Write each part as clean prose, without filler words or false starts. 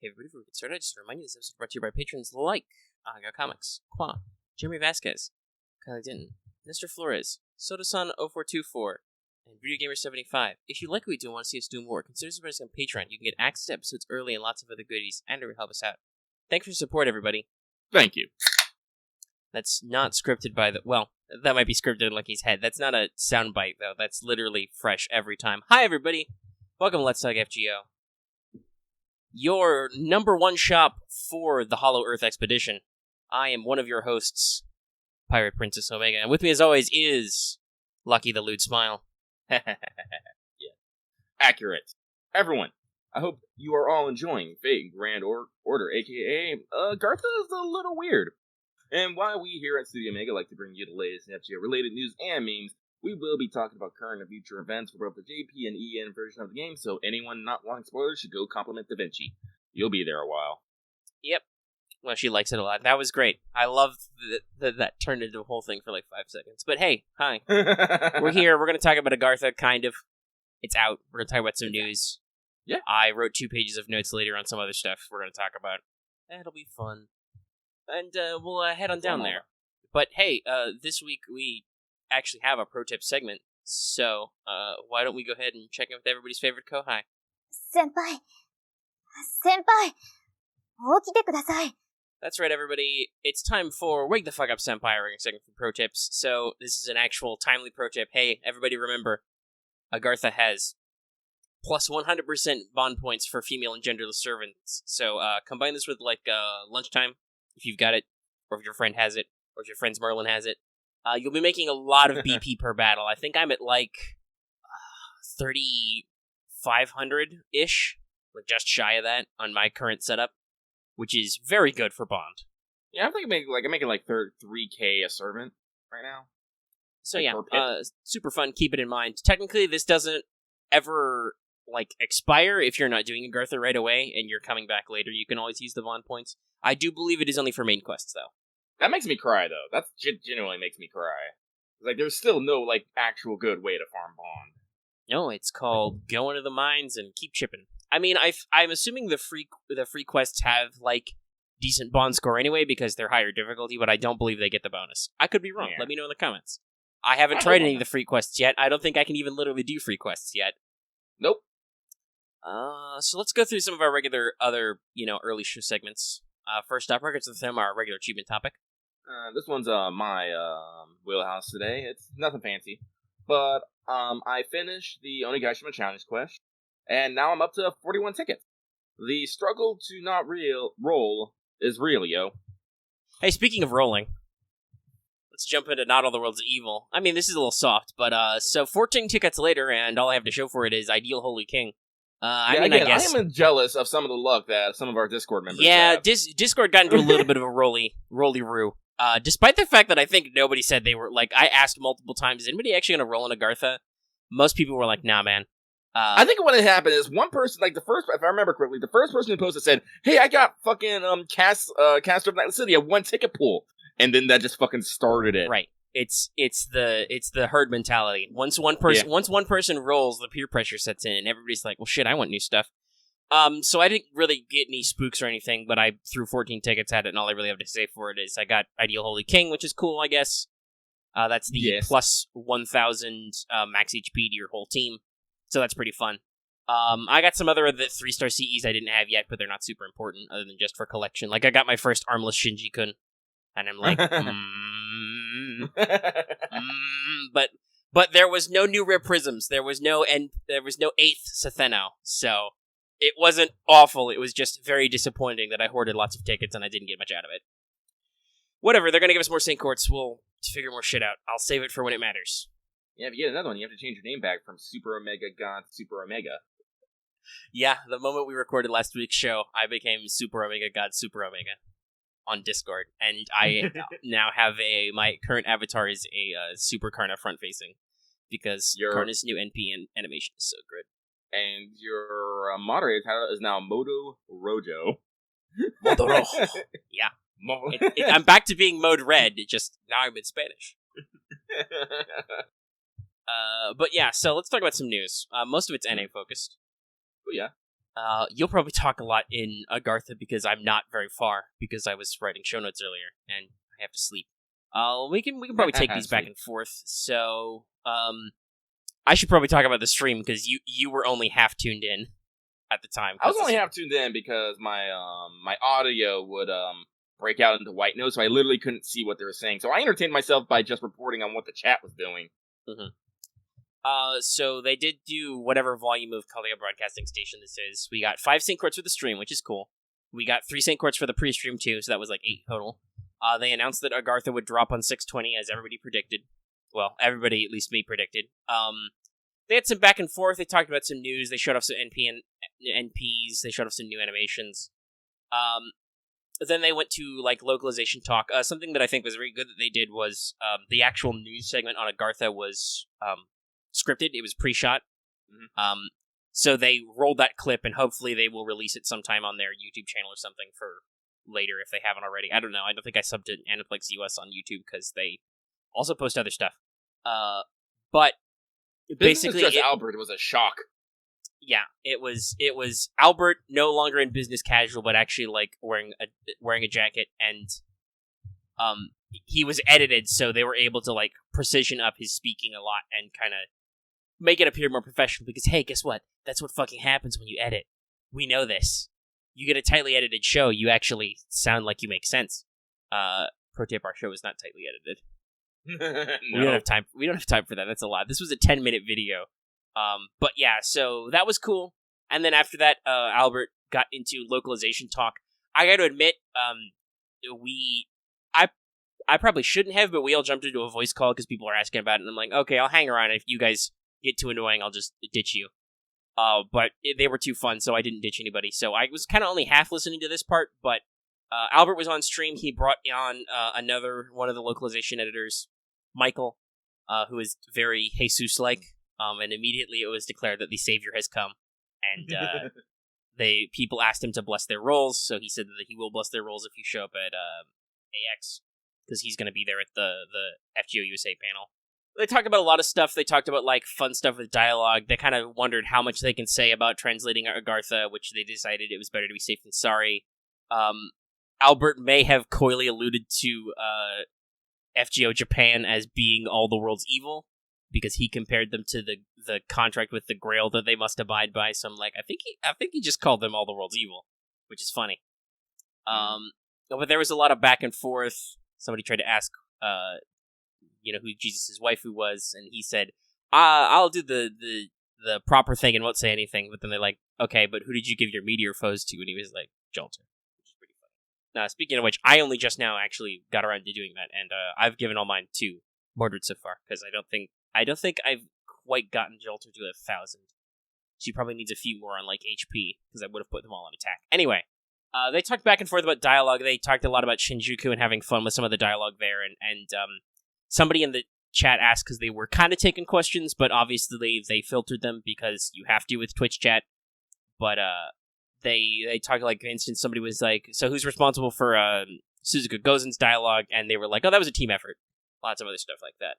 Hey everybody, before we get started, I just remind you this episode is brought to you by patrons like Aga Comics, Qua, Jeremy Vasquez, Kylie Denton, Mr. Flores, Sodasan0424, and Video Gamer 75. If you like what we do and want to see us do more, consider supporting us on Patreon. You can get access to episodes early and lots of other goodies, and it will help us out. Thanks for your support, everybody. Thank you. That's not scripted by the... Well, that might be scripted in Lucky's head. That's not a soundbite, though. That's literally fresh every time. Hi, everybody. Welcome to Let's Talk FGO. Your number one shop for the Hollow Earth Expedition. I am one of your hosts, Pirate Princess Omega, and with me as always is Lucky the Lewd Smile. Yeah. Accurate. Everyone, I hope you are all enjoying Fate Grand Order, aka Agartha is a little weird. And while we here at Studio Omega like to bring you the latest FGO-related news and memes, we will be talking about current and future events for both the JP and EN version of the game, so anyone not wanting spoilers should go compliment Da Vinci. You'll be there a while. Yep. Well, she likes it a lot. That was great. I love that turned into a whole thing for like 5 seconds. But hey, hi. We're here. We're going to talk about Agartha, kind of. It's out. We're going to talk about some news. Yeah. I wrote 2 pages of notes later on some other stuff we're going to talk about. It'll be fun. And we'll head on down there. But hey, this week we actually have a pro tip segment, so why don't we go ahead and check in with everybody's favorite Kohai. Senpai, 起きてください. That's right, everybody. It's time for Wake the Fuck Up Senpai, we're going for pro tips. So this is an actual timely pro tip. Hey, everybody remember, Agartha has plus 100% bond points for female and genderless servants. So combine this with like lunchtime, if you've got it, or if your friend has it, or if your friend's Merlin has it. You'll be making a lot of BP per battle. I think I'm at like 3,500-ish, like just shy of that on my current setup, which is very good for bond. Yeah, I'm making like 3K a servant right now. So like yeah, super fun. Keep it in mind. Technically, this doesn't ever like expire if you're not doing Agartha right away and you're coming back later. You can always use the bond points. I do believe it is only for main quests, though. That makes me cry, though. That genuinely makes me cry. Like, there's still no, like, actual good way to farm bond. No, it's called go into the mines and keep chipping. I mean, I'm assuming the free quests have, like, decent bond score anyway because they're higher difficulty, but I don't believe they get the bonus. I could be wrong. Yeah. Let me know in the comments. I haven't tried any of the free quests yet. I don't think I can even literally do free quests yet. Nope. So let's go through some of our regular other, early show segments. First up, Records of the Film, our regular achievement topic. This one's my wheelhouse today. It's nothing fancy, but I finished the Onigashima Challenge quest, and now I'm up to 41 tickets. The struggle to not roll is real, yo. Hey, speaking of rolling, let's jump into Not All the World's Evil. I mean, this is a little soft, but so 14 tickets later, and all I have to show for it is Ideal Holy King. I guess I am jealous of some of the luck that some of our Discord members have. Yeah, Discord got into a little bit of a rolly-roo. Despite the fact that I think nobody said they were, like, I asked multiple times, is anybody actually going to roll in Agartha? Most people were like, nah, man. I think what had happened is one person, like, if I remember correctly, the first person who posted said, hey, I got fucking, Cast of Night City, a 1 ticket pool. And then that just fucking started it. Right. It's the herd mentality. Once one person rolls, the peer pressure sets in, and everybody's like, well, shit, I want new stuff. So I didn't really get any spooks or anything, but I threw 14 tickets at it, and all I really have to say for it is I got Ideal Holy King, which is cool, I guess. That's the plus 1,000 max HP to your whole team, so that's pretty fun. I got some other 3-star CEs I didn't have yet, but they're not super important, other than just for collection. Like, I got my first Armless Shinji-kun, and I'm like, but there was no new rare prisms. There was no 8th Satheno, so it wasn't awful. It was just very disappointing that I hoarded lots of tickets and I didn't get much out of it. Whatever, they're gonna give us more Saint Quartz. We'll figure more shit out. I'll save it for when it matters. Yeah, if you get another one, you have to change your name back from Super Omega God to Super Omega. Yeah, the moment we recorded last week's show, I became Super Omega God Super Omega on Discord, and I now have my current avatar is a Super Karna front-facing, because Karna's new NP animation is so good. And your moderator title is now Modo Rojo. Modoro. Yeah. I'm back to being Mode Red, just now I'm in Spanish. But yeah, so let's talk about some news. Most of it's NA focused. Oh yeah. You'll probably talk a lot in Agartha because I'm not very far because I was writing show notes earlier and I have to sleep. We can probably take these back and forth. So, I should probably talk about the stream because you were only half tuned in at the time. I was only half tuned in because my my audio would break out into white noise, so I literally couldn't see what they were saying. So I entertained myself by just reporting on what the chat was doing. So they did do whatever volume of Kalia Broadcasting Station this is. We got 5 Saint Quartz for the stream, which is cool. We got 3 Saint Quartz for the pre-stream too, so that was like 8 total. They announced that Agartha would drop on 620, as everybody predicted. Well, everybody, at least me, predicted. They had some back and forth. They talked about some news. They showed off some NPs. They showed off some new animations. Then they went to like localization talk. Something that I think was very good that they did was the actual news segment on Agartha was scripted. It was pre-shot. So they rolled that clip, and hopefully they will release it sometime on their YouTube channel or something for later if they haven't already. I don't know. I don't think I subbed to Aniplex US on YouTube because they also post other stuff. But basically, Albert was a shock. Yeah, it was Albert no longer in business casual, but actually like wearing a jacket, and he was edited, so they were able to like precision up his speaking a lot and kind of make it appear more professional. Because hey, guess what? That's what fucking happens when you edit. We know this. You get a tightly edited show, you actually sound like you make sense. Pro tip: our show is not tightly edited. No. We don't have time. We don't have time for that. That's a lot. This was a 10-minute video. But yeah, so that was cool. And then after that, Albert got into localization talk. I got to admit, I probably shouldn't have, but we all jumped into a voice call because people are asking about it. And I'm like, okay, I'll hang around. If you guys get too annoying, I'll just ditch you. But they were too fun, so I didn't ditch anybody. So I was kind of only half listening to this part, but Albert was on stream. He brought on another one of the localization editors, Michael, who is very Jesus-like. And immediately it was declared that the Savior has come, and people asked him to bless their roles. So he said that he will bless their roles if you show up at AX, because he's going to be there at the FGO USA panel. They talked about a lot of stuff. They talked about like fun stuff with dialogue. They kind of wondered how much they can say about translating Agartha, which they decided it was better to be safe than sorry. Albert may have coyly alluded to FGO Japan as being all the world's evil, because he compared them to the contract with the Grail that they must abide by. So I'm like, I think he just called them all the world's evil, which is funny. But there was a lot of back and forth. Somebody tried to ask, who Jesus' waifu was, and he said, "I'll do the proper thing and won't say anything." But then they're like, "Okay, but who did you give your meteor foes to?" And he was like, "Jolter," which is pretty funny. Now, speaking of which, I only just now actually got around to doing that, and I've given all mine to Mordred so far because I don't think I've quite gotten Jolter to 1,000. She probably needs a few more on like HP because I would have put them all on attack. Anyway, they talked back and forth about dialogue. They talked a lot about Shinjuku and having fun with some of the dialogue there. And somebody in the chat asked because they were kind of taking questions, but obviously they filtered them because you have to with Twitch chat. But they talked, like, for instance, somebody was like, "So who's responsible for Suzuka Gozen's dialogue?" And they were like, "Oh, that was a team effort." Lots of other stuff like that.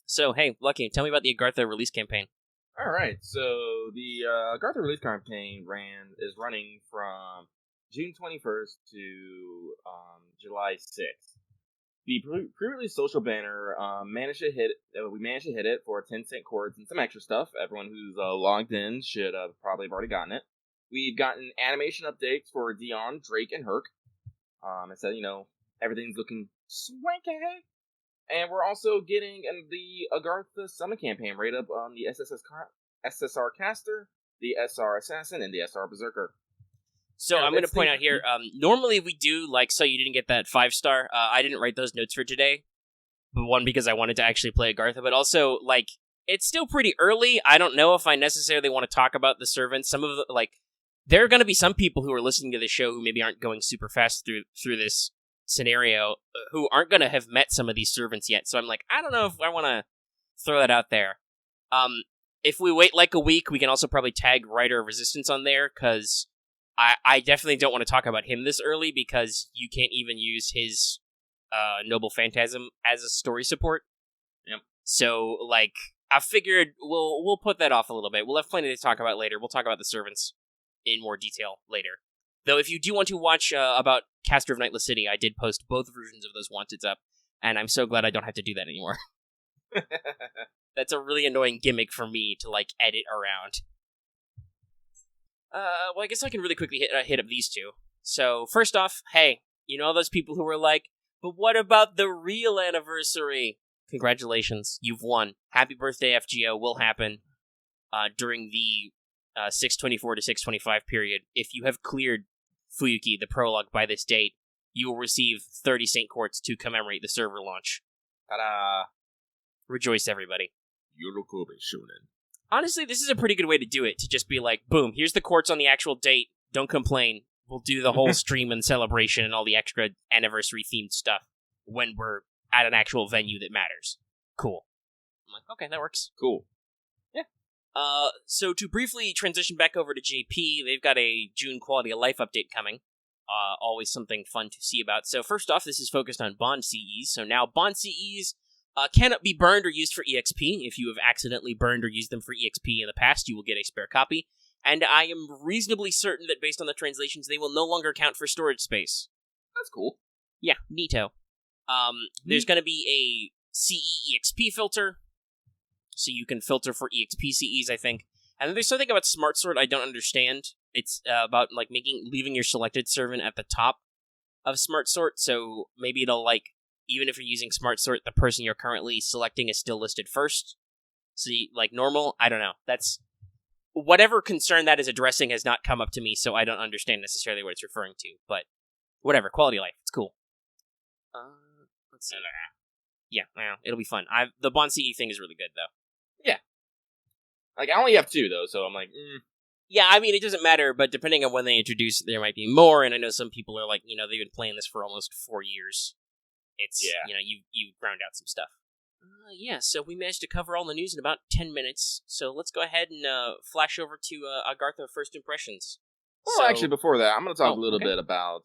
So, hey, Lucky, tell me about the Agartha release campaign. All right, so the Agartha release campaign is running from June 21st to July 6th. The pre-release social banner we managed to hit it for 10 Saint Quartz and some extra stuff. Everyone who's logged in should probably have already gotten it. We've gotten animation updates for Dion, Drake, and Herc. It said, everything's looking swanky. And we're also getting the Agartha Summon campaign right up on the SSR Caster, the SR Assassin, and the SR Berserker. So I'm going to point out here, normally we do, so you didn't get that 5-star. I didn't write those notes for today. One, because I wanted to actually play Agartha, but also, it's still pretty early. I don't know if I necessarily want to talk about the servants. Some of the, there are going to be some people who are listening to the show who maybe aren't going super fast through this scenario who aren't going to have met some of these servants yet. So I'm like, I don't know if I want to throw that out there. If we wait a week, we can also probably tag Rider of Resistance on there, because I definitely don't want to talk about him this early, because you can't even use his Noble Phantasm as a story support. Yep. So, I figured we'll put that off a little bit. We'll have plenty to talk about later. We'll talk about the servants in more detail later. Though if you do want to watch about Caster of Nightless City, I did post both versions of those Wanteds up, and I'm so glad I don't have to do that anymore. That's a really annoying gimmick for me to, like, edit around. Well, I guess I can really quickly hit up these two. So, first off, hey, you know those people who were like, but what about the real anniversary? Congratulations, you've won. Happy birthday, FGO, will happen during the 624 to 625 period. If you have cleared Fuyuki, the prologue, by this date, you will receive 30 Saint Quartz to commemorate the server launch. Ta-da! Rejoice, everybody. Yorokobe Shonen. Honestly, this is a pretty good way to do it, to just be like, boom, here's the quartz on the actual date, don't complain. We'll do the whole stream and celebration and all the extra anniversary-themed stuff when we're at an actual venue that matters. Cool. I'm like, okay, that works. Cool. So to briefly transition back over to JP, they've got a June quality of life update coming. Always something fun to see about. So first off, this is focused on bond CEs. So now bond CEs cannot be burned or used for EXP. If you have accidentally burned or used them for EXP in the past, you will get a spare copy. And I am reasonably certain that based on the translations, they will no longer count for storage space. That's cool. Yeah, neato. There's going to be a CE EXP filter, so you can filter for EXP CEs, I think. And then there's something about Smart Sort I don't understand. It's about like leaving your selected servant at the top of Smart Sort, so maybe it'll like, even if you're using Smart Sort, the person you're currently selecting is still listed first. See, like normal, I don't know. That's whatever concern that is addressing has not come up to me, so I don't understand necessarily what it's referring to. But whatever, quality of life, it's cool. Let's see. Yeah, well, it'll be fun. The Bond CE thing is really good, though. Yeah. Like, I only have 2, though, so I'm like, Yeah, I mean, it doesn't matter, but depending on when they introduce it, there might be more, and I know some people are like, you know, they've been playing this for almost 4 years. It's, you know, you ground out some stuff. Yeah, so we managed to cover all the news in about 10 minutes, so let's go ahead and flash over to Agartha First Impressions. Well, actually, before that, I'm going to talk a little okay. bit about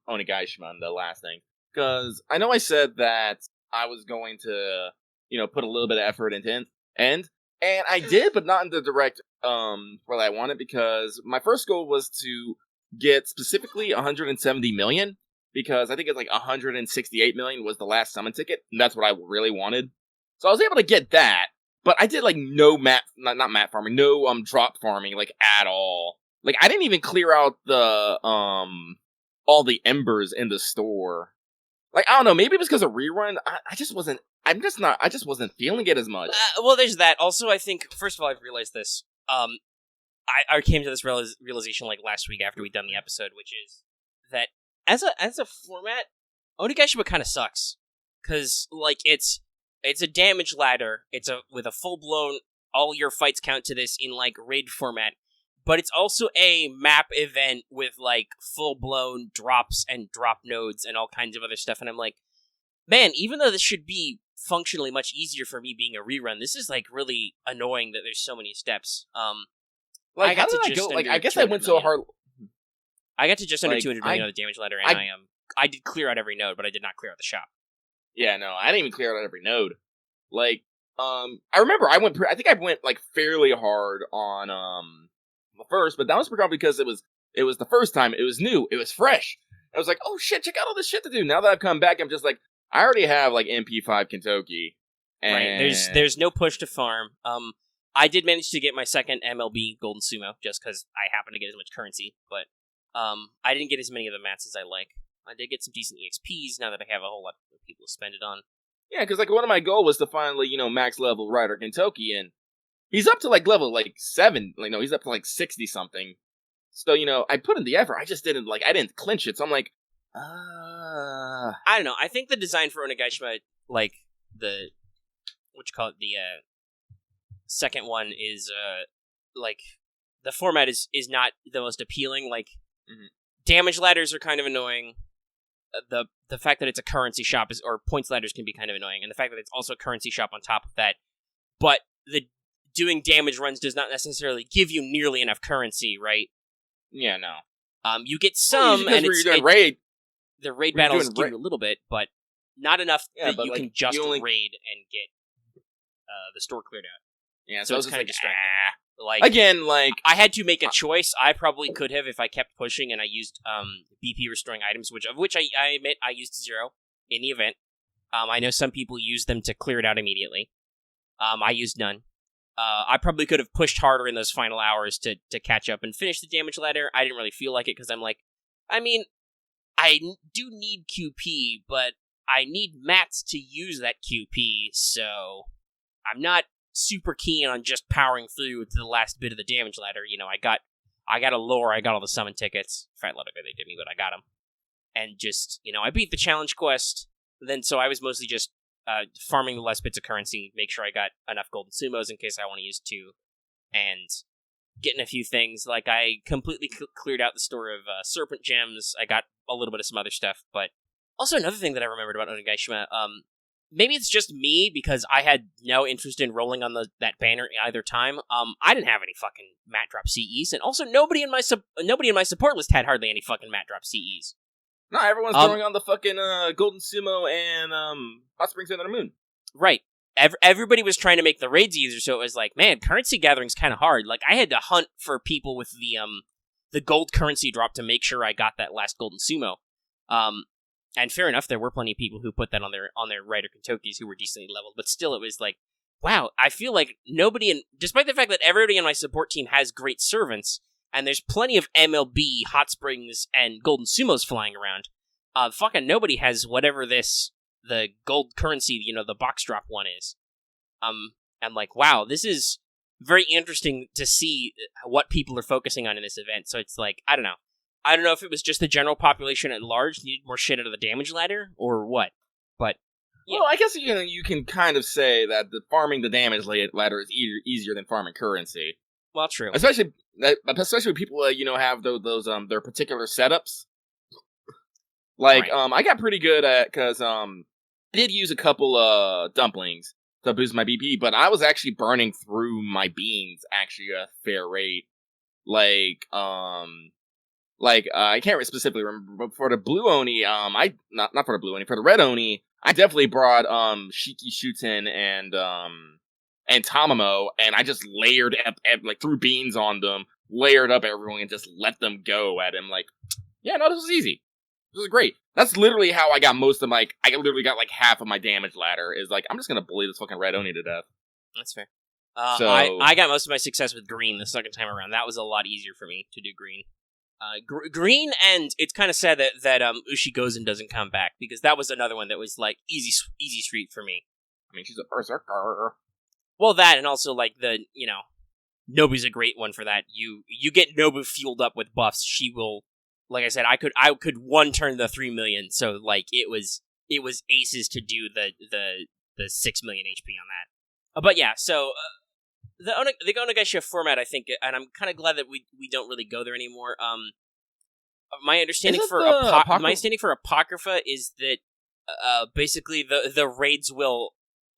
Onigashima, the last thing. Because I know I said that I was going to, you know, put a little bit of effort into and I did, but not in the direct what I wanted, because my first goal was to get specifically 170 million, because I think it's like 168 million was the last summon ticket, and that's what I really wanted. So I was able to get that, but I did like no not map farming, no drop farming, like at all. Like I didn't even clear out the all the embers in the store. Like I don't know, maybe it was because of rerun. I just wasn't feeling it as much. Well, there's that. Also, I think first of all, I've realized this. I came to this realization like last week after we'd done the episode, which is that as a format, Onigashima kind of sucks, because like it's a damage ladder. It's with a full blown all your fights count to this in like raid format, but it's also a map event with like full blown drops and drop nodes and all kinds of other stuff. And I'm like, man, even though this should be functionally much easier for me being a rerun, this is like really annoying that there's so many steps. Like, how did I go? Like, I guess I went so hard. I got to just under 200 million on the damage ladder, and I did clear out every node, but I did not clear out the shop. Yeah, no, I didn't even clear out every node. Like, I remember I went like fairly hard on the first, but that was probably because it was the first time, it was new, it was fresh. I was like, oh shit, check out all this shit to do. Now that I've come back, I'm just like, I already have like MP5 Kentucky. And right, there's no push to farm. I did manage to get my second MLB Golden Sumo, just because I happen to get as much currency, but I didn't get as many of the mats as I like. I did get some decent EXPs now that I have a whole lot of people to spend it on. Yeah, because like one of my goals was to finally, you know, max level Rider Kentucky, and he's up to like level like 7. Like no, he's up to like 60 something. So you know, I put in the effort. I just didn't I didn't clinch it. So I'm like, I don't know. I think the design for Onigashima, like the second one is like the format is not the most appealing. Like damage ladders are kind of annoying. The fact that it's a currency shop or points ladders can be kind of annoying, and the fact that it's also a currency shop on top of that. But the doing damage runs does not necessarily give you nearly enough currency, right? Yeah, no. You get some, and raid. The raid battles give you a little bit, but not enough that you can just raid and get the store cleared out. Yeah, so it's kind of distracting. Like again, like I had to make a choice. I probably could have if I kept pushing and I used BP restoring items, which I admit I used 0 in the event. I know some people use them to clear it out immediately. I used none. I probably could have pushed harder in those final hours to catch up and finish the damage ladder. I didn't really feel like it because I'm like, I mean, I do need QP, but I need mats to use that QP, so I'm not super keen on just powering through to the last bit of the damage ladder. You know, I got a lore, I got all the summon tickets. Fat lot of it they did me, but I got them. And just, you know, I beat the challenge quest. Then, so I was mostly just farming the less bits of currency, make sure I got enough golden sumos in case I want to use 2, and getting a few things. Like, I completely cleared out the store of serpent gems. I got a little bit of some other stuff, but also another thing that I remembered about Onigashima, maybe it's just me, because I had no interest in rolling on that banner either time. I didn't have any fucking mat drop CEs, and also nobody in my support list had hardly any fucking mat drop CEs. No, everyone's throwing on the fucking Golden Sumo and Hot Springs Under the Moon. Right. Everybody was trying to make the raids easier, so it was like, man, currency gathering's kind of hard. Like, I had to hunt for people with the gold currency drop to make sure I got that last Golden Sumo. And fair enough, there were plenty of people who put that on their Rider Kentokis who were decently leveled, but still, it was like, wow, I feel like despite the fact that everybody on my support team has great servants, and there's plenty of MLB, Hot Springs, and Golden Sumos flying around, fucking nobody has whatever the gold currency, you know, the box drop one is. I'm like, wow, this is very interesting to see what people are focusing on in this event. So it's like, I don't know. I don't know if it was just the general population at large needed more shit out of the damage ladder, or what. But, yeah. Well, I guess you can kind of say that farming the damage ladder is easier than farming currency. Well, true. Especially when people, have those their particular setups. Like, right. I got pretty good at, because, I did use a couple, dumplings to boost my BP, but I was actually burning through my beans, actually, at a fair rate. I can't specifically remember, but for the blue Oni, not for the blue Oni, for the red Oni, I definitely brought, Shiki Shuten and Tamamo, and I just layered up, threw beans on them, layered up everyone, and just let them go at him. Like, yeah, no, this was easy. This was great. That's literally how I got most of I literally got half of my damage ladder, is I'm just gonna bully this fucking red Oni to death. That's fair. So I got most of my success with green the second time around. That was a lot easier for me to do green. Green, and it's kind of sad that Ushi-Gozen doesn't come back, because that was another one that was, easy street for me. I mean, she's a berserker. Well, that, and also, Nobu's a great one for that. You get Nobu fueled up with buffs, she will, like I said, I could one turn the 3 million, so, it was aces to do the 6 million HP on that. But yeah, so, the Onigashima format, I think, and I'm kind of glad that we don't really go there anymore. My understanding for Apocrypha is that basically the raids will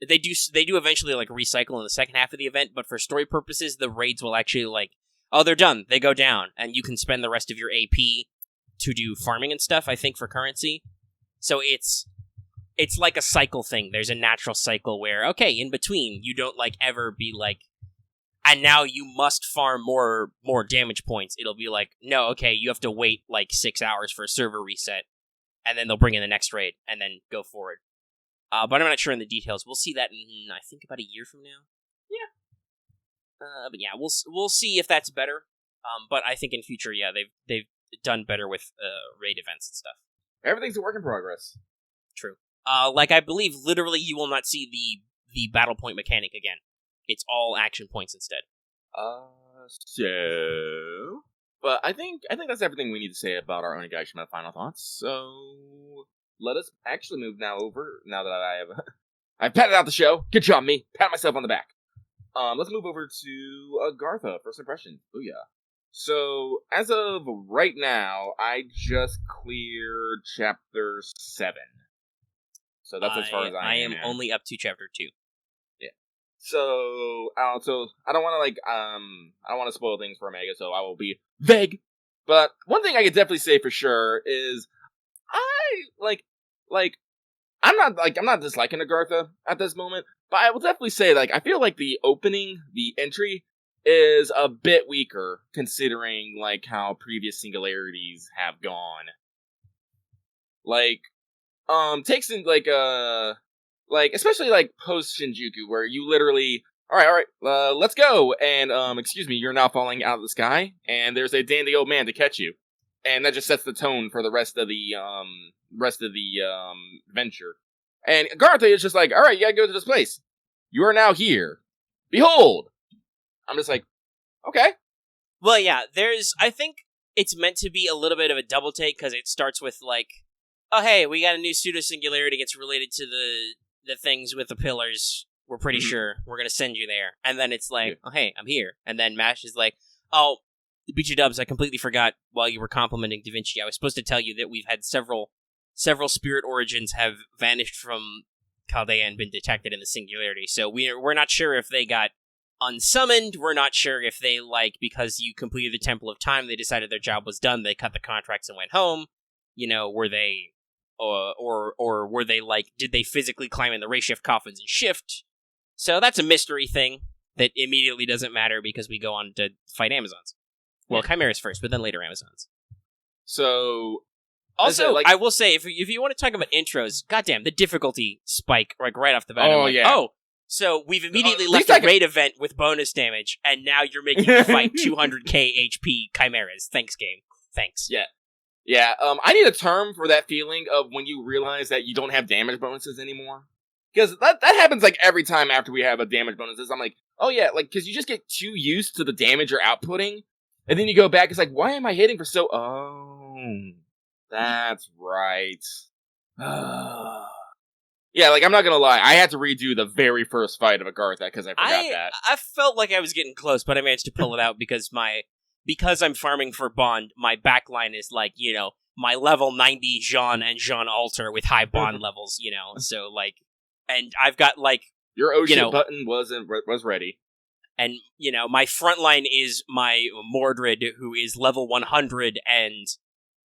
they do eventually recycle in the second half of the event, but for story purposes, the raids will actually they're done, they go down, and you can spend the rest of your AP to do farming and stuff. I think for currency, so it's like a cycle thing. There's a natural cycle where in between you don't ever be and now you must farm more damage points. It'll be no, you have to wait 6 hours for a server reset, and then they'll bring in the next raid, and then go forward. But I'm not sure in the details. We'll see that in, I think, about a year from now. Yeah. But yeah, we'll see if that's better. But I think in future, yeah, they've done better with raid events and stuff. Everything's a work in progress. True. I believe literally you will not see the battle point mechanic again. It's all action points instead. But I think that's everything we need to say about our Onigashima final thoughts. So let us actually move over. Now that I've patted out the show. Good job, me. Pat myself on the back. Let's move over to Agartha, first impression. Oh yeah. So as of right now, I just cleared chapter 7. So that's as far as I am. I am only up to chapter 2. So I don't want to spoil things for Omega, so I will be vague. But one thing I can definitely say for sure is I'm not disliking Agartha at this moment, but I will definitely say I feel like the entry is a bit weaker, considering, like, how previous singularities have gone. Like, takes in, like, especially, like, post-Shinjuku, where you literally, alright, let's go, and, excuse me, you're now falling out of the sky, and there's a dandy old man to catch you. And that just sets the tone for the rest of the adventure. And Agartha is just like, alright, you gotta go to this place. You are now here. Behold! I'm just like, okay. Well, yeah, I think it's meant to be a little bit of a double take, because it starts with, like, oh, hey, we got a new pseudo-singularity, it's related to the things with the pillars, we're pretty sure, we're gonna send you there. And then it's like, oh, hey, I'm here. And then Mash is like, oh, BG Dubs, I completely forgot while you were complimenting Da Vinci. I was supposed to tell you that we've had several spirit origins have vanished from Chaldea and been detected in the singularity. So we're not sure if they got unsummoned. We're not sure if they, like, because you completed the Temple of Time, they decided their job was done, they cut the contracts and went home. You know, were they, or were they, like, did they physically climb in the ray shift coffins and shift? So that's a mystery thing that immediately doesn't matter because we go on to fight Amazons. Well, Chimeras first, but then later Amazons. So, also, like, I will say, if you want to talk about intros, goddamn, the difficulty spike, like, right off the bat. Oh, I'm like, yeah. oh, so we've immediately left a raid event with bonus damage, and now you're making me fight 200k HP Chimeras. Thanks, game. Thanks. Yeah. Yeah, I need a term for that feeling of when you realize that you don't have damage bonuses anymore. Because that happens, like, every time after we have a damage bonuses. I'm like, oh yeah, like, because you just get too used to the damage you're outputting, and then you go back, it's like, why am I hitting for so... Oh, that's right. Yeah, like, I'm not gonna lie, I had to redo the very first fight of Agartha because I forgot that. I felt like I was getting close, but I managed to pull it out because I'm farming for Bond, my backline is, like, you know, my level 90 Jean and Jean Alter with high Bond levels, you know, so, like, and I've got, like... Your ocean button was ready. And, you know, my front line is my Mordred, who is level 100 and,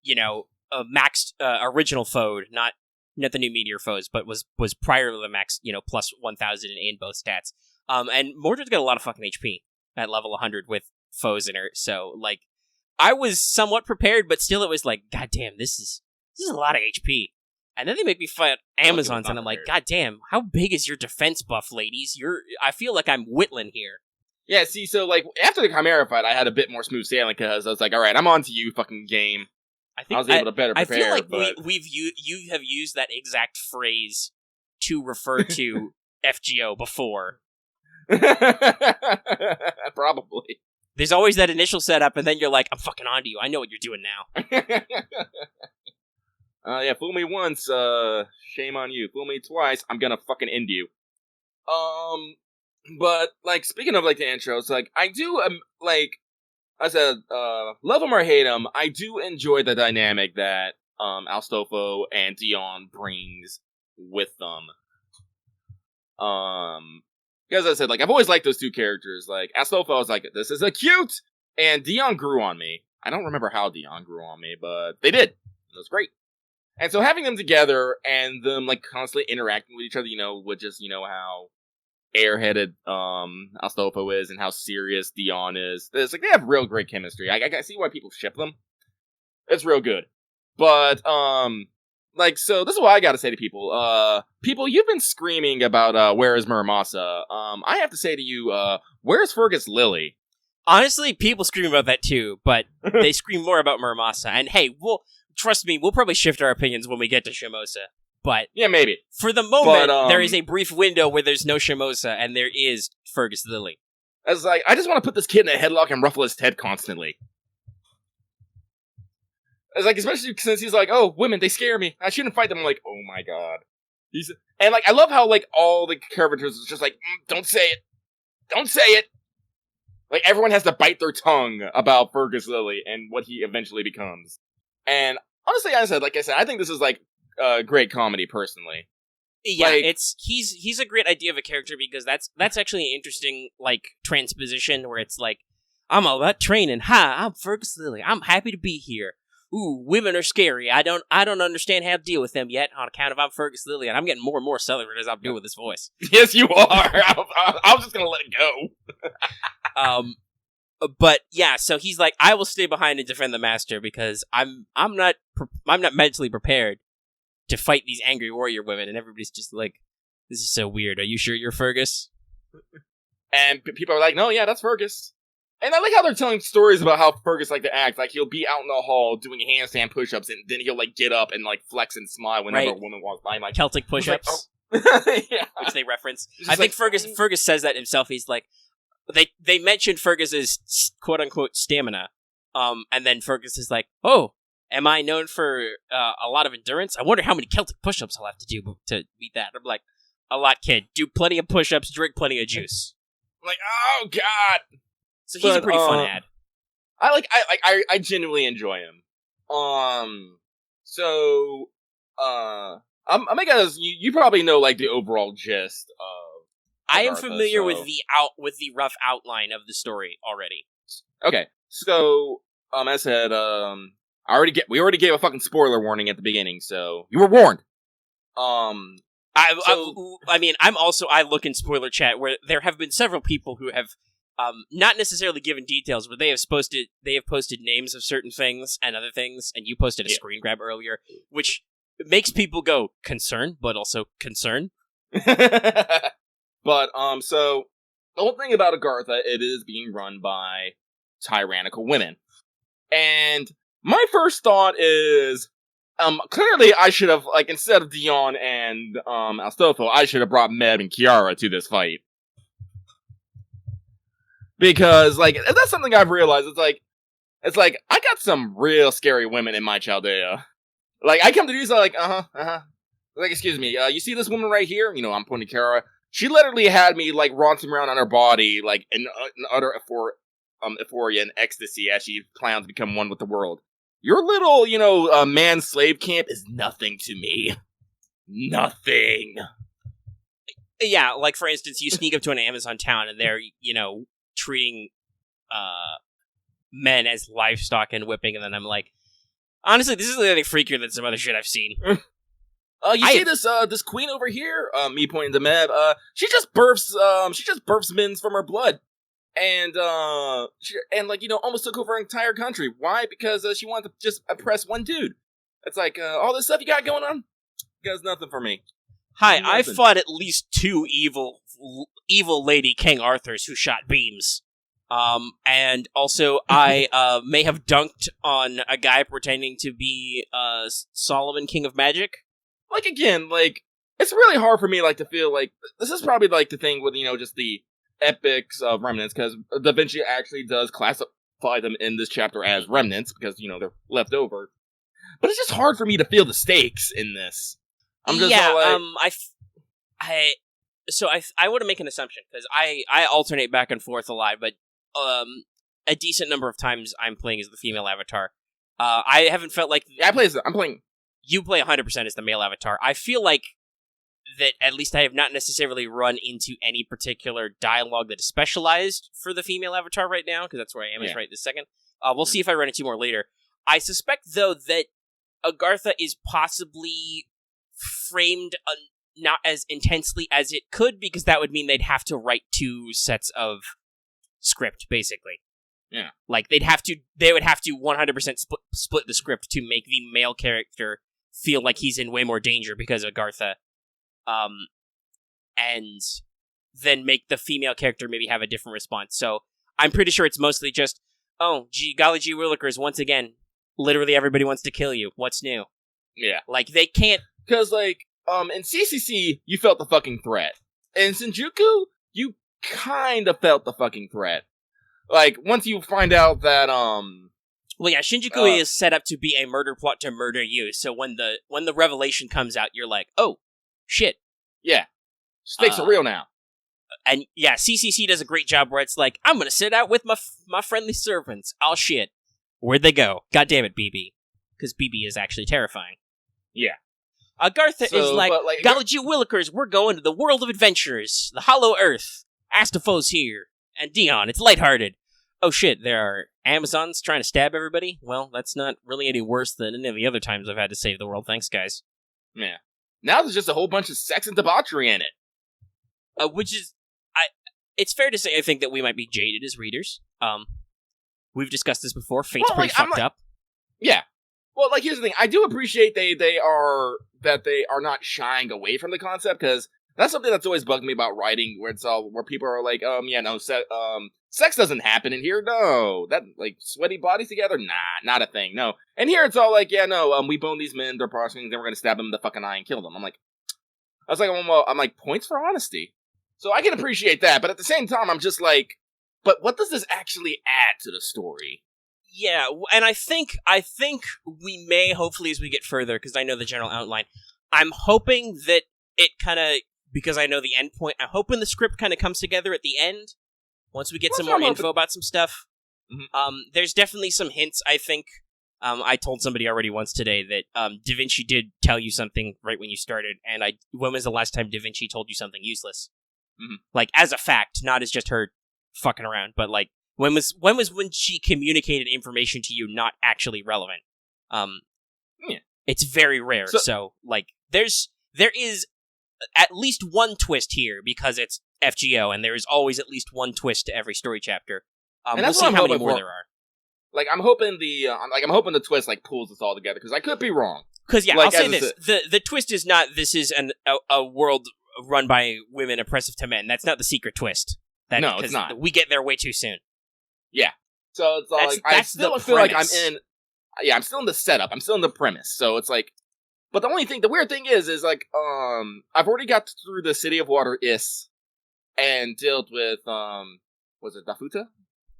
you know, a maxed original foe, not the new meteor foes, but was prior to the max, you know, plus 1,000 in both stats. And Mordred's got a lot of fucking HP at level 100 with foes in her, so, like, I was somewhat prepared, but still it was like, goddamn, this is a lot of HP. And then they make me fight Amazons, and I'm like, goddamn, how big is your defense buff, ladies? I feel like I'm Whitland here. Yeah, see, so, like, after the Chimera fight, I had a bit more smooth sailing, because I was like, alright, I'm on to you, fucking game. I was able to better prepare, I feel like but... you have used that exact phrase to refer to FGO before. Probably. There's always that initial setup, and then you're like, I'm fucking on to you, I know what you're doing now. Yeah, fool me once, shame on you. Fool me twice, I'm gonna fucking end you. But, like, speaking of, like, the intros, like, I do, like, I said, love them or hate them, I do enjoy the dynamic that, Astolfo and Dion brings with them. Because I said, like, I've always liked those two characters. Like, Astolfo was like, this is a cute! And Dion grew on me. I don't remember how Dion grew on me, but they did. It was great. And so having them together and them, like, constantly interacting with each other, you know, with just, you know, how airheaded Astolfo is and how serious Dion is. It's like, they have real great chemistry. I see why people ship them. It's real good. But, like, so this is what I gotta say to people. People, you've been screaming about, where is Muramasa? I have to say to you, where's Fergus Lily? Honestly, people scream about that too, but they scream more about Muramasa. And hey, trust me, we'll probably shift our opinions when we get to Shimosa. But yeah, maybe. For the moment, there is a brief window where there's no Shimosa, and there is Fergus Lily. I was like, I just want to put this kid in a headlock and ruffle his head constantly. It's like, especially since he's like, oh, women, they scare me. I shouldn't fight them. I'm like, oh my god. And, like, I love how, like, all the characters is just like, don't say it. Don't say it. Like, everyone has to bite their tongue about Fergus Lily and what he eventually becomes. And honestly, like I said, I think this is, like, great comedy, personally. Yeah, like, he's a great idea of a character because that's actually an interesting, like, transposition where it's like, I'm all about training. Hi, I'm Fergus Lily. I'm happy to be here. Ooh, women are scary. I don't understand how to deal with them yet on account of I'm Fergus Lily, and I'm getting more and more southern as I'm doing with this voice. Yes, you are. I was just gonna let it go. But yeah, so he's like, I will stay behind and defend the master because I'm not mentally prepared to fight these angry warrior women. And everybody's just like, this is so weird. Are you sure you're Fergus? And people are like, no, yeah, that's Fergus. And I like how they're telling stories about how Fergus like to act. Like, he'll be out in the hall doing handstand push-ups, and then he'll, like, get up and, like, flex and smile whenever a woman walks by. Like, Celtic push-ups. Like, oh. Yeah. Which they reference. Just I think like, Fergus says that himself. He's like, they mentioned Fergus's quote-unquote stamina. And then Fergus is like, oh, am I known for a lot of endurance? I wonder how many Celtic push-ups I'll have to do to beat that. I'm like, a lot, kid. Do plenty of push-ups, drink plenty of juice. I'm like, oh, God. So he's a pretty fun ad. I genuinely enjoy him. So, Omega, you probably know, like, the overall gist of I am Agartha, familiar with the rough outline of the story already. Okay, so, as I said, we already gave a fucking spoiler warning at the beginning, so you were warned. I look in spoiler chat where there have been several people who have not necessarily given details, but they have posted names of certain things and other things, and you posted a screen grab earlier, which makes people go concern, but also concern. But so the whole thing about Agartha, it is being run by tyrannical women, and my first thought is, clearly I should have, like, instead of Dion and Astolfo, I should have brought Meb and Kiara to this fight. Because, like, that's something I've realized. It's like, I got some real scary women in my Chaldea. Like, I come to these, like, Like, excuse me, you see this woman right here? You know, I'm pointing Kiara. She literally had me, like, roncing around on her body, like, in utter euphoria and ecstasy as she plans to become one with the world. Your little, man-slave camp is nothing to me. Nothing. Yeah, like, for instance, you sneak up to an Amazon town and they're, treating men as livestock and whipping, and then I'm like, honestly, this is a little freakier than some other shit I've seen. This queen over here? Me pointing to Meb. She just births men from her blood. And, almost took over her entire country. Why? Because she wanted to just oppress one dude. It's like, all this stuff you got going on? You guys, nothing for me. Hi, I fought at least 2 evil lady King Arthurs who shot beams. And also I, may have dunked on a guy pretending to be, Solomon, King of Magic. Like, again, like, it's really hard for me, like, to feel like, this is probably, like, the thing with, just the epics of remnants, because Da Vinci actually does classify them in this chapter as remnants, because, they're left over. But it's just hard for me to feel the stakes in this. I'm just I want to make an assumption, because I alternate back and forth a lot, but a decent number of times I'm playing as the female avatar. I haven't felt like... Yeah, I'm playing... You play 100% as the male avatar. I feel like that at least I have not necessarily run into any particular dialogue that is specialized for the female avatar right now, because that's where I am right this second. We'll see if I run into more later. I suspect, though, that Agartha is possibly framed not as intensely as it could, because that would mean they'd have to write 2 sets of script, basically. Yeah. Like, they would have to 100% split the script to make the male character feel like he's in way more danger because of Agartha. And then make the female character maybe have a different response. So, I'm pretty sure it's mostly just, golly gee willikers, once again, literally everybody wants to kill you. What's new? Yeah. Like, they can't... Because, like, in CCC, you felt the fucking threat. In Shinjuku, you kind of felt the fucking threat. Like, once you find out that, Well, yeah, Shinjuku is set up to be a murder plot to murder you, so when the revelation comes out, you're like, oh, shit. Yeah. Stakes are real now. And, yeah, CCC does a great job where it's like, I'm gonna sit out with my friendly servants. Oh, shit. Where'd they go? God damn it, BB. Because BB is actually terrifying. Yeah. Agartha is like, golly gee willikers, we're going to the world of adventures, the Hollow Earth. Astolfo's here. And Dion, it's lighthearted. Oh shit, there are Amazons trying to stab everybody? Well, that's not really any worse than any of the other times I've had to save the world, thanks guys. Yeah. Now there's just a whole bunch of sex and debauchery in it. Which is... it's fair to say, I think, that we might be jaded as readers. We've discussed this before. Fate's pretty fucked up. Yeah. Well, like, here's the thing. I do appreciate they are not shying away from the concept, because that's something that's always bugged me about writing, where people are like, sex doesn't happen in here. No, that, like, sweaty bodies together, nah, not a thing. No. And here it's all like, we bone these men, they're prostitutes, then we're gonna stab them in the fucking eye and kill them. I'm like, points for honesty. So I can appreciate that, but at the same time, I'm just like, but what does this actually add to the story? Yeah, and I think we may, hopefully, as we get further, because I know the general outline, I'm hoping that it kind of, because I know the end point, I'm hoping the script kind of comes together at the end, once we get some more info about some stuff. Mm-hmm. There's definitely some hints, I think. I told somebody already once today that Da Vinci did tell you something right when you started, and when was the last time Da Vinci told you something useless? Mm-hmm. Like, as a fact, not as just her fucking around, but like, when she communicated information to you not actually relevant? It's very rare. So like, there is at least one twist here because it's FGO, and there is always at least one twist to every story chapter. And we'll see how many more there are. Like, I'm hoping the twist like pulls us all together, because I could be wrong. Because I'll say this: the twist is not this is a world run by women oppressive to men. That's not the secret twist. No, it's not. We get there way too soon. Yeah. So it's like, I still feel like I'm in. Yeah, I'm still in the setup. I'm still in the premise. So it's like, but the weird thing is like, I've already got through the City of Water and dealt with was it Dahuta?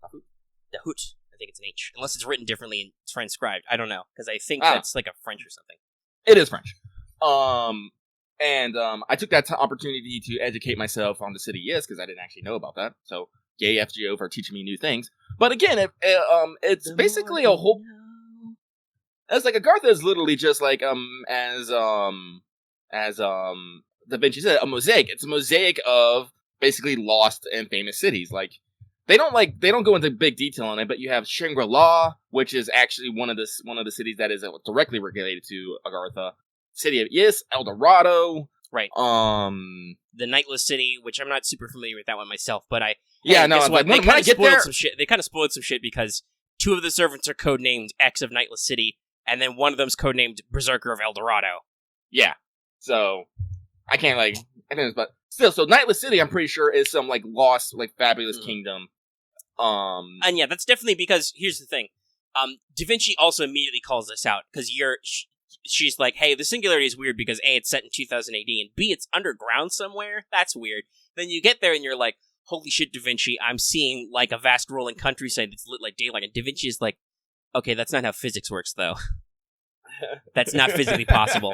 Dahut. I think it's an H, unless it's written differently and it's transcribed. I don't know, because I think that's like a French or something. It is French. And I took that opportunity to educate myself on the city, because I didn't actually know about that. So, yay FGO for teaching me new things. But again, it's basically a whole. It's like Agartha is literally just like as Da Vinci said, a mosaic. It's a mosaic of basically lost and famous cities. Like, they don't go into big detail on it, but you have Shangri-La, which is actually one of the cities that is directly related to Agartha. City of El Dorado. Right. The Nightless City, which I'm not super familiar with that one myself, but they kind of spoiled some shit because two of the servants are codenamed X of Nightless City, and then one of them's codenamed Berserker of El Dorado. Yeah. So I can't but still, so Nightless City, I'm pretty sure is some like lost, like fabulous kingdom. And yeah, that's definitely because here's the thing. Da Vinci also immediately calls this out because she's like, hey, the singularity is weird because A, it's set in 2000 AD, and B, it's underground somewhere. That's weird. Then you get there and you're like, holy shit, Da Vinci, I'm seeing like a vast rolling countryside that's lit like daylight. And Da Vinci is like, okay, that's not how physics works, though. That's not physically possible.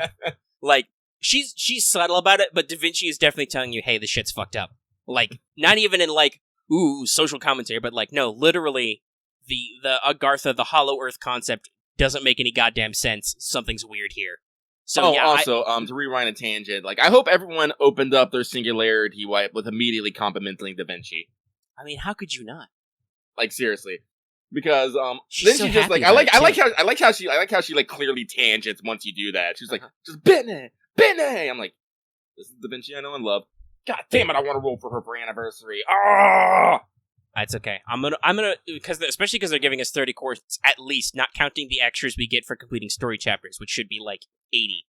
Like, she's subtle about it, but Da Vinci is definitely telling you, hey, this shit's fucked up. Like, not even in like, ooh, social commentary, but like, no, literally, the Agartha, the Hollow Earth concept doesn't make any goddamn sense. Something's weird here. So to rewind a tangent, like, I hope everyone opened up their singularity wipe with immediately complimenting Da Vinci. I mean, how could you not? Like, seriously. Because she's then so she just like I like how she like clearly tangents once you do that. She's like, just Bene. I'm like, this is Da Vinci I know and love. God damn it, I want to roll for her anniversary. Ah! That's okay. I'm gonna especially because they're giving us 30 courses at least, not counting the extras we get for completing story chapters, which should be like 80.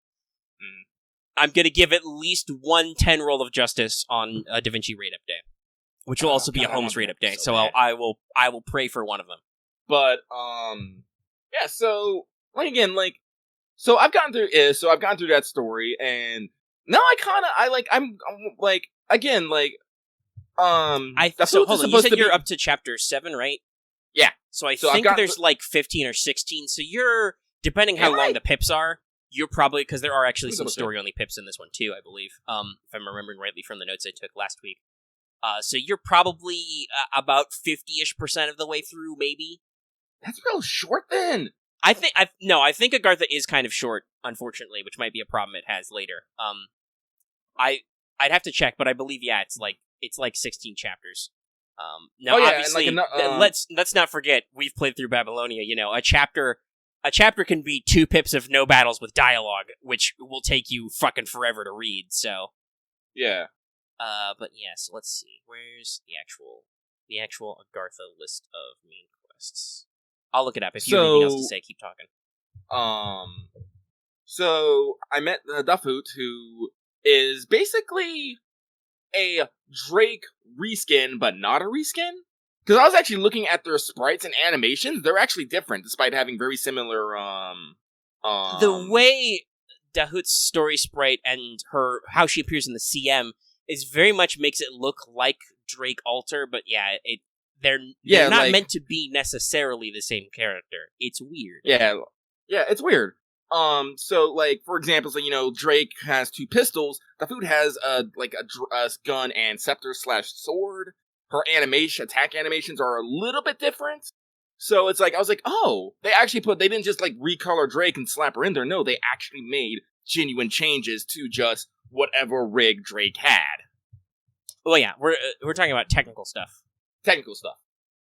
I'm gonna give at least one 10 roll of justice on a Da Vinci rate up day, which will also be a Holmes rate up day. So I will pray for one of them. But yeah. So like again, like, so I've gone through that story, and now I'm like again like. Hold on. You said you're up to chapter 7, right? Yeah. So I think there's like 15 or 16. So you're, depending how long the pips are, you're probably, because there are actually some story-only pips in this one too, I believe, if I'm remembering rightly from the notes I took last week. So you're probably about 50-ish% of the way through, maybe. That's real short then. I think Agartha is kind of short, unfortunately, which might be a problem it has later. I'd have to check, but I believe, it's like 16 chapters. Now, obviously, let's not forget, we've played through Babylonia. You know, a chapter can be 2 pips of no battles with dialogue, which will take you fucking forever to read. So, yeah. But yes, let's see. Where's the actual Agartha list of main quests? I'll look it up. If you have anything else to say, keep talking. So I met Dafut, who is basically a Drake reskin, but not a reskin. Because I was actually looking at their sprites and animations; they're actually different, despite having very similar. The way Dahut's story sprite and how she appears in the CM is very much makes it look like Drake Alter, but yeah, they're not meant to be necessarily the same character. It's weird. Yeah, it's weird. So like for example, so Drake has 2 pistols. Dafut has a gun and scepter/sword. Her attack animations are a little bit different. So it's like, I was like, oh, they didn't just like recolor Drake and slap her in there. No, they actually made genuine changes to just whatever rig Drake had. Well, yeah, we're talking about technical stuff.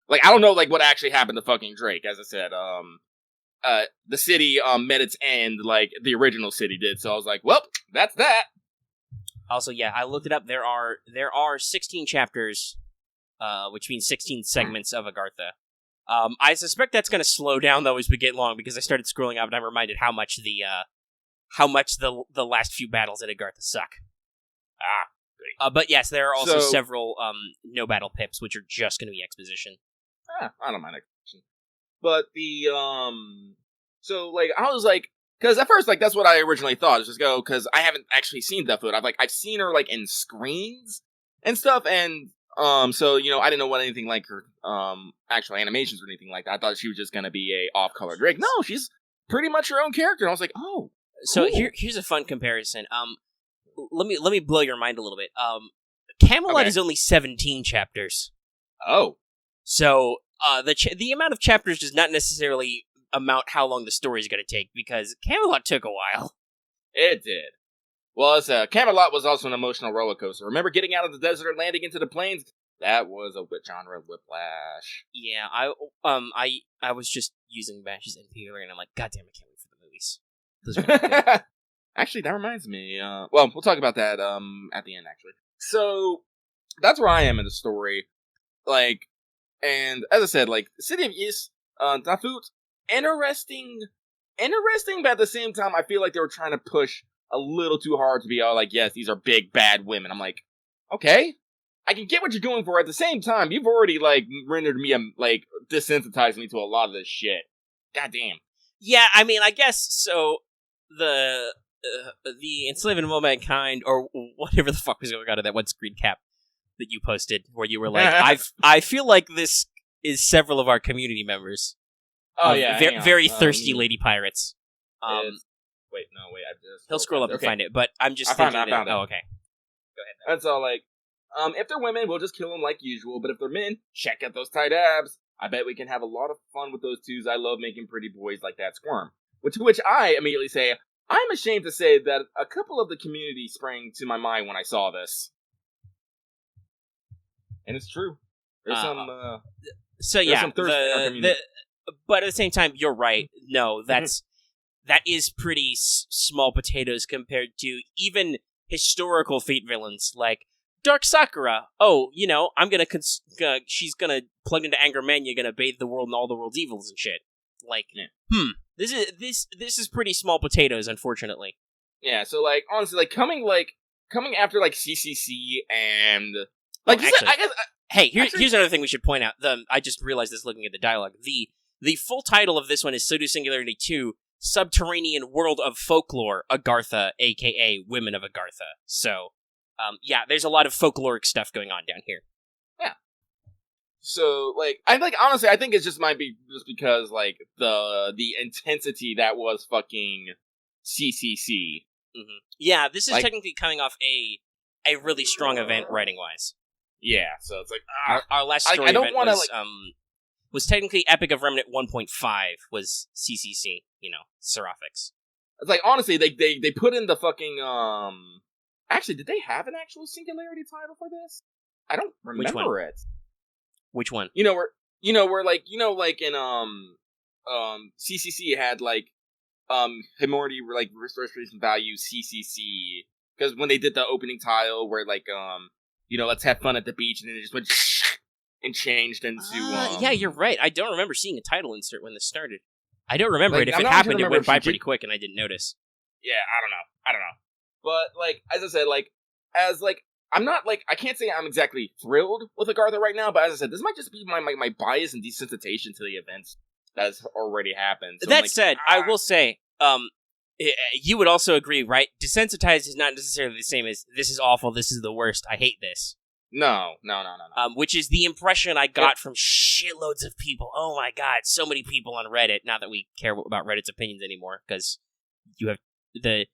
Like, I don't know, like, what actually happened to fucking Drake. As I said, the city met its end like the original city did. So I was like, well, that's that. Also, yeah, I looked it up. There are 16 chapters, which means 16 segments of Agartha. I suspect that's going to slow down though as we get long, because I started scrolling up and I'm reminded how much the last few battles at Agartha suck. But yes, there are also several no battle pips, which are just going to be exposition. I don't mind exposition. But so like I was like, because at first like that's what I originally thought. Is just go because I haven't actually seen Dafut. I've seen her like in screens and stuff, and so I didn't know what anything like her actual animations or anything like that. I thought she was just gonna be a off-color Drake. No, she's pretty much her own character. And I was like, oh, so cool. Here's a fun comparison. Let me blow your mind a little bit. Camelot is only 17 chapters. Oh, so the amount of chapters does not necessarily amount how long the story is going to take, because Camelot took a while. It did. Well, Camelot was also an emotional roller coaster. Remember getting out of the desert and landing into the plains? That was a genre whiplash. Yeah, I was just using Bash's NPR, and I'm like, God damn, I can't wait for the movies. Those are good. Actually, that reminds me. Well, we'll talk about that at the end, actually. So, that's where I am in the story. Like, and as I said, like, City of Ys, Dafut, interesting, but at the same time, I feel like they were trying to push a little too hard to be all like, yes, these are big, bad women. I'm like, okay, I can get what you're going for. At the same time, you've already, like, rendered me, desensitized me to a lot of this shit. God damn. Yeah, I mean, I guess, so, the enslavement of all mankind, or whatever the fuck was going on in that one screen cap that you posted, where you were like, I feel like this is several of our community members. Oh, yeah. Very thirsty lady pirates. I just... He'll scroll up and find it, but I'm just thinking... I found it. Oh, okay. Go ahead. That's all, like, if they're women, we'll just kill them like usual, but if they're men, check out those tight abs. I bet we can have a lot of fun with those twos. I love making pretty boys like that squirm. Which I immediately say, I'm ashamed to say that a couple of the community sprang to my mind when I saw this. And it's true. There's some thirst in our community. But at the same time, you're right. No, that is pretty small potatoes compared to even historical Fate villains like Dark Sakura. Oh, I'm gonna she's gonna plug into Anger Mania, gonna bathe the world in all the world's evils and shit. Like, This is pretty small potatoes, unfortunately. Yeah, so like honestly, like coming after like CCC and like actually, I guess. Hey, here's another thing we should point out. I just realized this looking at the dialogue. The full title of this one is Pseudo Singularity 2: Subterranean World of Folklore, Agartha, aka Women of Agartha. So, yeah, there's a lot of folkloric stuff going on down here. Yeah. So, like, honestly, I think it just might be just because, like, the intensity that was fucking CCC. Mm-hmm. Yeah, this is technically coming off a really strong event writing-wise. Yeah, so it's like... Our last story event was technically Epic of Remnant 1.5 was CCC, Seraphics. It's like, honestly, they put in the fucking, Actually, did they have an actual Singularity title for this? I don't remember it. Which one? Where in CCC had like Himority like restoration value CCC, because when they did the opening tile where like let's have fun at the beach, and then it just went and changed into. Yeah, you're right. I don't remember seeing a title insert when this started. I don't remember Like, it. If I'm it not happened, sure it went by if she pretty did- quick, and I didn't notice. Yeah, I don't know. But like, as I said, like, as like, I'm not like, I can't say I'm exactly thrilled with Agartha right now. But as I said, this might just be my bias and desensitization to the events that's already happened. So That said, I will say, you would also agree, right? Desensitized is not necessarily the same as this is awful, this is the worst, I hate this. No. Which is the impression I got from shitloads of people. Oh my god, so many people on Reddit. Not that we care about Reddit's opinions anymore, because you have the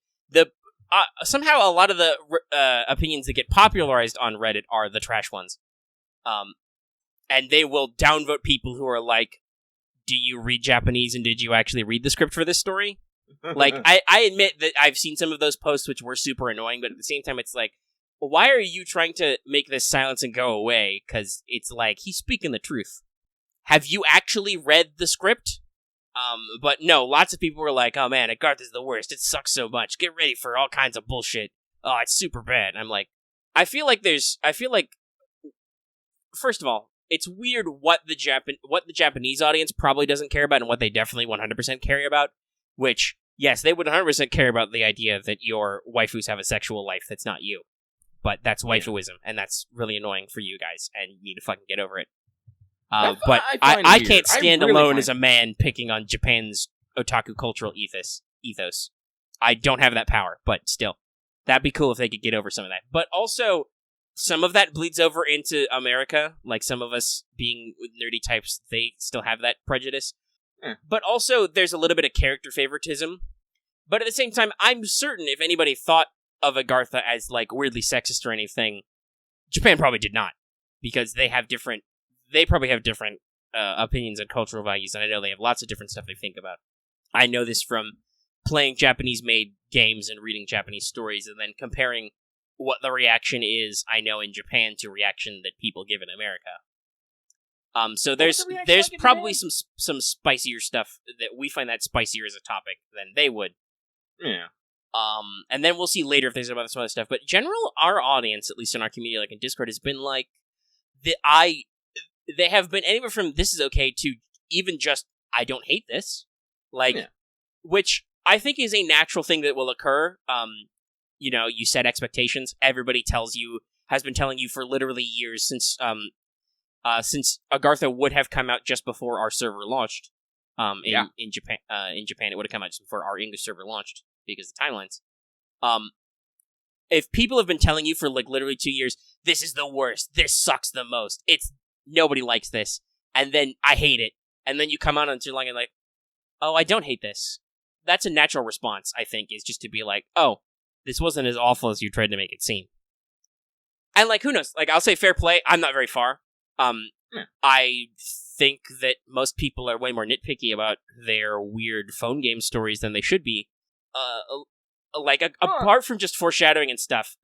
somehow a lot of the opinions that get popularized on Reddit are the trash ones. And they will downvote people who are like, do you read Japanese and did you actually read the script for this story? Like, I admit that I've seen some of those posts which were super annoying, but at the same time it's like, why are you trying to make this silence and go away? Because it's like, he's speaking the truth. Have you actually read the script? But no, lots of people were like, oh man, Agartha's the worst. It sucks so much. Get ready for all kinds of bullshit. Oh, it's super bad. I'm like, I feel like, first of all, it's weird what the Japanese audience probably doesn't care about and what they definitely 100% care about, which, yes, they would 100% care about the idea that your waifus have a sexual life that's not you. But that's waifuism, and that's really annoying for you guys, and you need to fucking get over it. But I can't stand alone as a man picking on Japan's otaku cultural ethos. I don't have that power, but still. That'd be cool if they could get over some of that. But also, some of that bleeds over into America. Like, some of us being nerdy types, they still have that prejudice. But also, there's a little bit of character favoritism. But at the same time, I'm certain if anybody thought of Agartha as, like, weirdly sexist or anything, Japan probably did not. Because they probably have different opinions and cultural values, and I know they have lots of different stuff they think about. I know this from playing Japanese-made games and reading Japanese stories, and then comparing what the reaction is, I know, in Japan to reaction that people give in America. So there's probably some spicier stuff that we find that spicier as a topic than they would. Yeah. And then we'll see later if there's some other stuff. But general, our audience, at least in our community, like in Discord, has been like, they have been anywhere from this is okay to even just I don't hate this, which I think is a natural thing that will occur. You set expectations. Everybody has been telling you for literally years since Agartha would have come out just before our server launched. In Japan, it would have come out just before our English server launched because of the timelines. If people have been telling you for like literally 2 years, this is the worst, this sucks the most, nobody likes this, and then I hate it, and then you come out on too long and like, oh, I don't hate this. That's a natural response, I think, is just to be like, oh, this wasn't as awful as you tried to make it seem. And like, who knows? Like, I'll say fair play, I'm not very far. I think that most people are way more nitpicky about their weird phone game stories than they should be. Apart from just foreshadowing and stuff,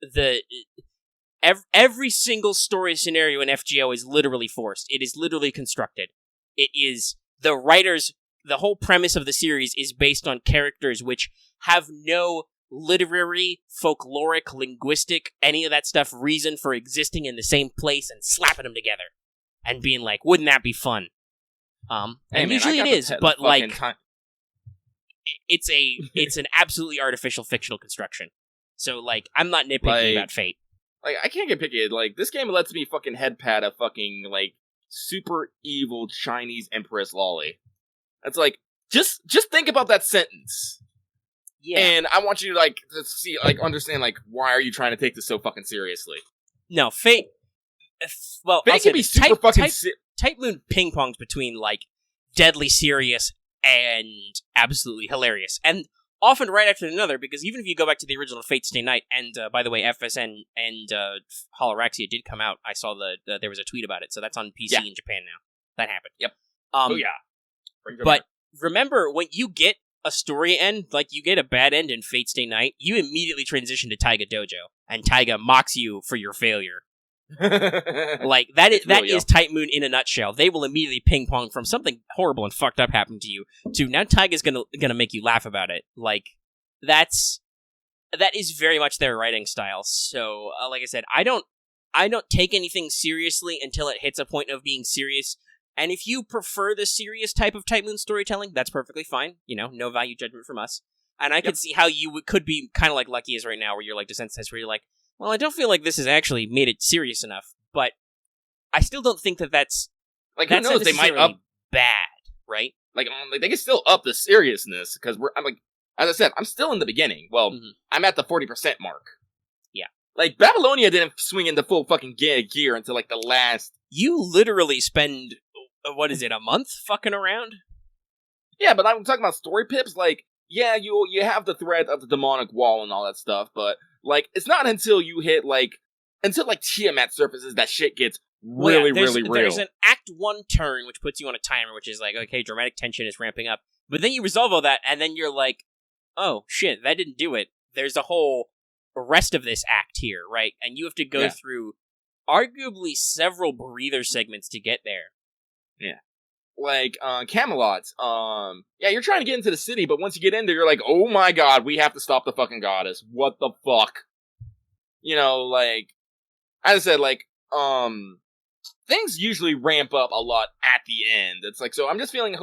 every single story scenario in FGO is literally forced. It is literally constructed. It is the whole premise of the series is based on characters which have no literary, folkloric, linguistic, any of that stuff reason for existing in the same place and slapping them together and being like, wouldn't that be fun? And usually it is, but like, it's an absolutely artificial fictional construction. So like, I'm not nitpicking about Fate. Like, I can't get picky. Like, this game lets me fucking headpat a fucking, like, super evil Chinese Empress lolly. That's like, just think about that sentence. Yeah. And I want you to, like, to see, like, understand, like, why are you trying to take this so fucking seriously? No, Fate... Well, Fate can be super fucking... Type Moon ping-pongs between, like, deadly serious and absolutely hilarious. And often right after another, because even if you go back to the original Fate Stay Night, and by the way, FSN and Holoraxia did come out. I saw there was a tweet about it, so that's on PC in Japan now. That happened. Yep. But remember, when you get a story end, like you get a bad end in Fate Stay Night, you immediately transition to Taiga Dojo, and Taiga mocks you for your failure. Like that is Type Moon in a nutshell. They will immediately ping pong from something horrible and fucked up happened to you to now Taiga's gonna make you laugh about it. Like that is very much their writing style. So like I said, I I don't take anything seriously until it hits a point of being serious. And if you prefer the serious type of Type Moon storytelling, that's perfectly fine. No value judgment from us. And I could see how you could be kind of like Lucky is right now, where you're like desensitized, where you're like, well, I don't feel like this has actually made it serious enough. But I still don't think that's like, who knows, they might up bad, right? Like, they can still up the seriousness, because I'm like, as I said, I'm still in the beginning. Well, I'm at the 40% mark. Yeah. Like, Babylonia didn't swing into full fucking gear until, like, the last... You literally spend, what is it, a month fucking around? Yeah, but I'm talking about story pips, like, yeah, you have the threat of the demonic wall and all that stuff, but, like, it's not until you hit, until Tiamat surfaces that shit gets really real. There's an Act 1 turn, which puts you on a timer, which is like, okay, dramatic tension is ramping up. But then you resolve all that, and then you're like, oh, shit, that didn't do it. There's a whole rest of this act here, right? And you have to go through arguably several breather segments to get there. Yeah. Like, Camelot, you're trying to get into the city, but once you get in there, you're like, oh my god, we have to stop the fucking goddess. What the fuck? As I said, things usually ramp up a lot at the end. It's like, so I'm just I'm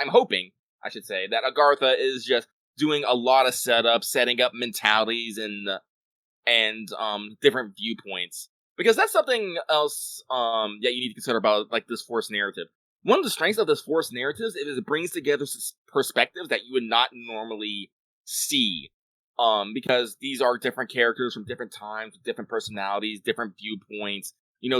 hoping, I should say, that Agartha is just doing a lot of setup, setting up mentalities and different viewpoints. Because that's something else, you need to consider about, this forced narrative. One of the strengths of this forced narratives is it brings together perspectives that you would not normally see. Because these are different characters from different times, with different personalities, different viewpoints,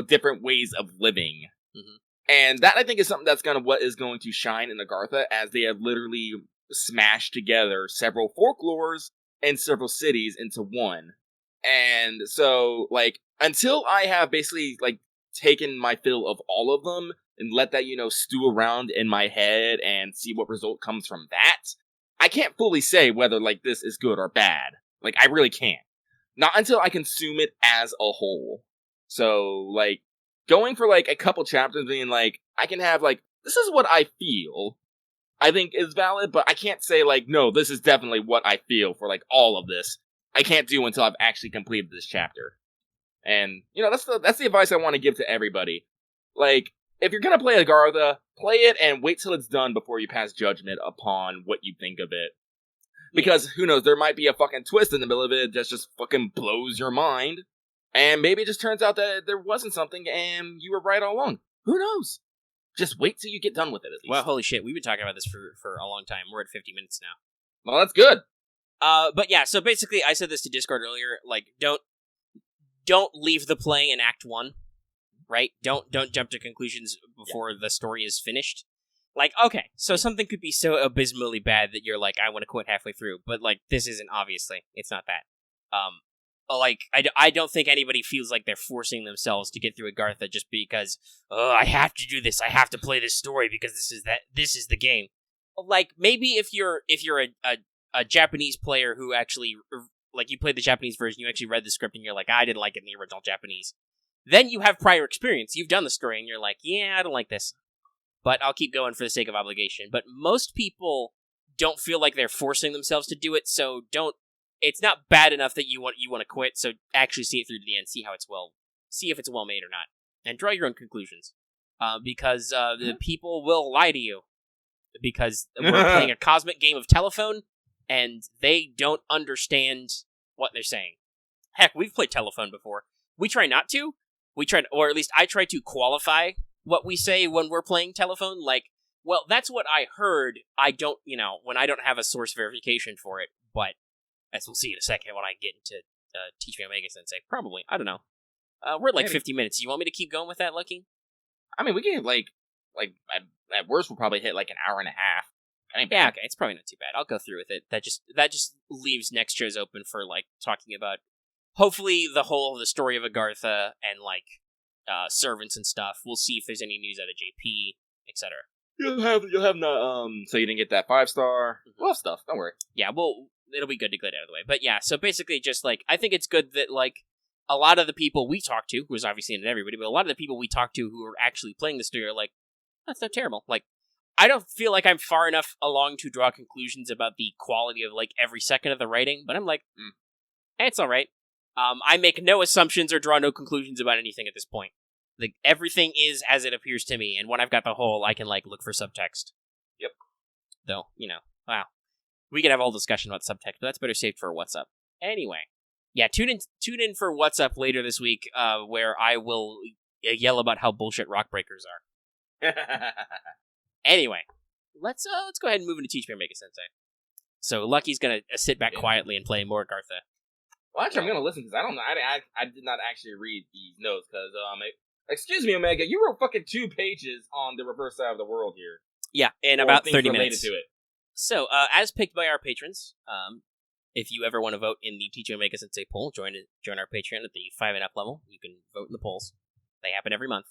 different ways of living. Mm-hmm. And that, I think, is something what is going to shine in Agartha, as they have literally smashed together several folklores and several cities into one. And so, until I have basically, taken my fill of all of them, and let that, stew around in my head and see what result comes from that, I can't fully say whether, this is good or bad. I really can't. Not until I consume it as a whole. So, going for, a couple chapters being, I can have, this is what I feel, I think is valid, but I can't say, no, this is definitely what I feel for, all of this. I can't do until I've actually completed this chapter. And, that's the advice I want to give to everybody. If you're gonna play Agartha, play it and wait till it's done before you pass judgment upon what you think of it. Because, who knows, there might be a fucking twist in the middle of it that just fucking blows your mind. And maybe it just turns out that there wasn't something and you were right all along. Who knows? Just wait till you get done with it, at least. Well, holy shit, we've been talking about this for a long time. We're at 50 minutes now. Well, that's good. But yeah, so basically, I said this to Discord earlier, don't leave the play in Act 1. Right? Don't jump to conclusions before the story is finished. Okay, so something could be so abysmally bad that you're I want to quit halfway through, but this isn't, obviously. It's not that. I don't think anybody feels like they're forcing themselves to get through Agartha just because, I have to do this, I have to play this story because this is the game. Maybe if you're a Japanese player who actually, you played the Japanese version, you actually read the script and you're I didn't like it in the original Japanese. Then you have prior experience. You've done the story, and you're yeah, I don't like this. But I'll keep going for the sake of obligation. But most people don't feel like they're forcing themselves to do it, so don't... It's not bad enough that you want to quit, so actually see it through to the end, see if it's well made or not. And draw your own conclusions. Because the people will lie to you. Because we're playing a cosmic game of telephone, and they don't understand what they're saying. Heck, we've played telephone before. We try not to. Or at least I try to qualify what we say when we're playing telephone. Well, that's what I heard. I don't, when I don't have a source verification for it. But, as we'll see in a second when I get into Teach Me Omega-sensei. Probably. I don't know. We're at 50 minutes. You want me to keep going with that, Lucky? I mean, we can, at worst, we'll probably hit, an hour and a half. Yeah, okay. It's probably not too bad. I'll go through with it. That just leaves next shows open for, talking about hopefully the whole of the story of Agartha and, servants and stuff. We'll see if there's any news out of JP, etc. You'll have not, so you didn't get that 5-star. We'll have stuff, don't worry. Yeah, it'll be good to get out of the way. But yeah, so basically just, I think it's good that, a lot of the people we talk to, who's obviously not everybody, but a lot of the people we talk to who are actually playing the story are that's not terrible. I don't feel like I'm far enough along to draw conclusions about the quality of, every second of the writing, but I'm it's alright. I make no assumptions or draw no conclusions about anything at this point. Like, everything is as it appears to me, and when I've got the whole, I can, like, look for subtext. Yep. Though, wow. We could have a whole discussion about subtext, but that's better saved for What's Up. Anyway. Yeah, tune in for What's Up later this week, where I will yell about how bullshit rock breakers are. Anyway, let's go ahead and move into Teach Me Omega-sensei. So Lucky's gonna sit back quietly and play more Agartha. Well, actually, I'm gonna listen because I don't know. I did not actually read these notes because excuse me, Omega, you wrote fucking 2 pages on the reverse side of the world here. Yeah, in about 30 related minutes. To it. So, as picked by our patrons, if you ever want to vote in the Teach Me Omega-sensei poll, join our Patreon at the 5 and up level. You can vote in the polls. They happen every month.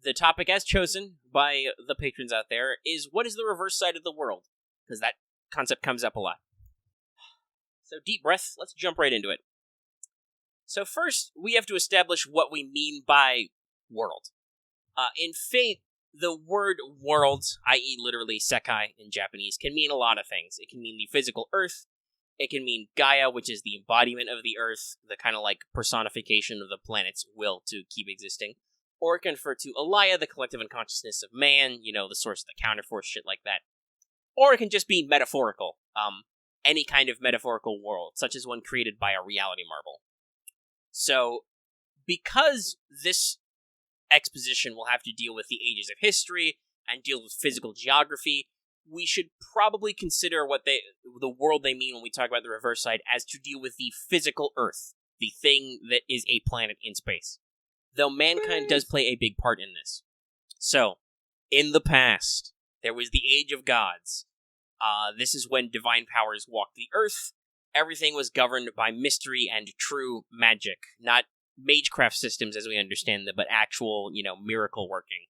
The topic as chosen by the patrons out there is, what is the reverse side of the world? Because that concept comes up a lot. So, deep breath, let's jump right into it. So first, we have to establish what we mean by world. In Fate, the word world, i.e. literally sekai in Japanese, can mean a lot of things. It can mean the physical earth. It can mean Gaia, which is the embodiment of the earth, the kind of like personification of the planet's will to keep existing. Or it can refer to Alaya, the collective unconsciousness of man, the source of the counterforce, shit like that. Or it can just be metaphorical, any kind of metaphorical world, such as one created by a reality marble. So, because this exposition will have to deal with the ages of history and deal with physical geography, we should probably consider the world they mean when we talk about the reverse side as to deal with the physical Earth, the thing that is a planet in space. Though mankind does play a big part in this. So, in the past, there was the Age of Gods. This is when divine powers walked the Earth. Everything was governed by mystery and true magic. Not magecraft systems as we understand them, but actual, miracle working.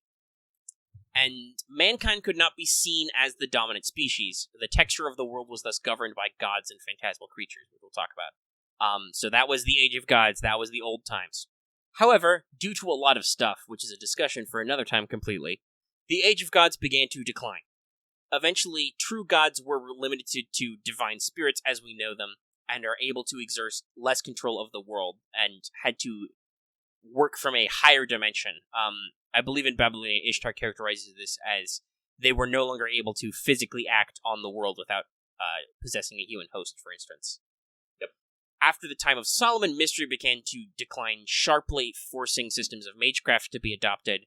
And mankind could not be seen as the dominant species. The texture of the world was thus governed by gods and phantasmal creatures, which we'll talk about. So that was the Age of Gods. That was the old times. However, due to a lot of stuff, which is a discussion for another time completely, the Age of Gods began to decline. Eventually, true gods were limited to divine spirits as we know them, and are able to exert less control of the world, and had to work from a higher dimension. I believe in Babylonian, Ishtar characterizes this as they were no longer able to physically act on the world without possessing a human host, for instance. Yep. After the time of Solomon, mystery began to decline sharply, forcing systems of magecraft to be adopted,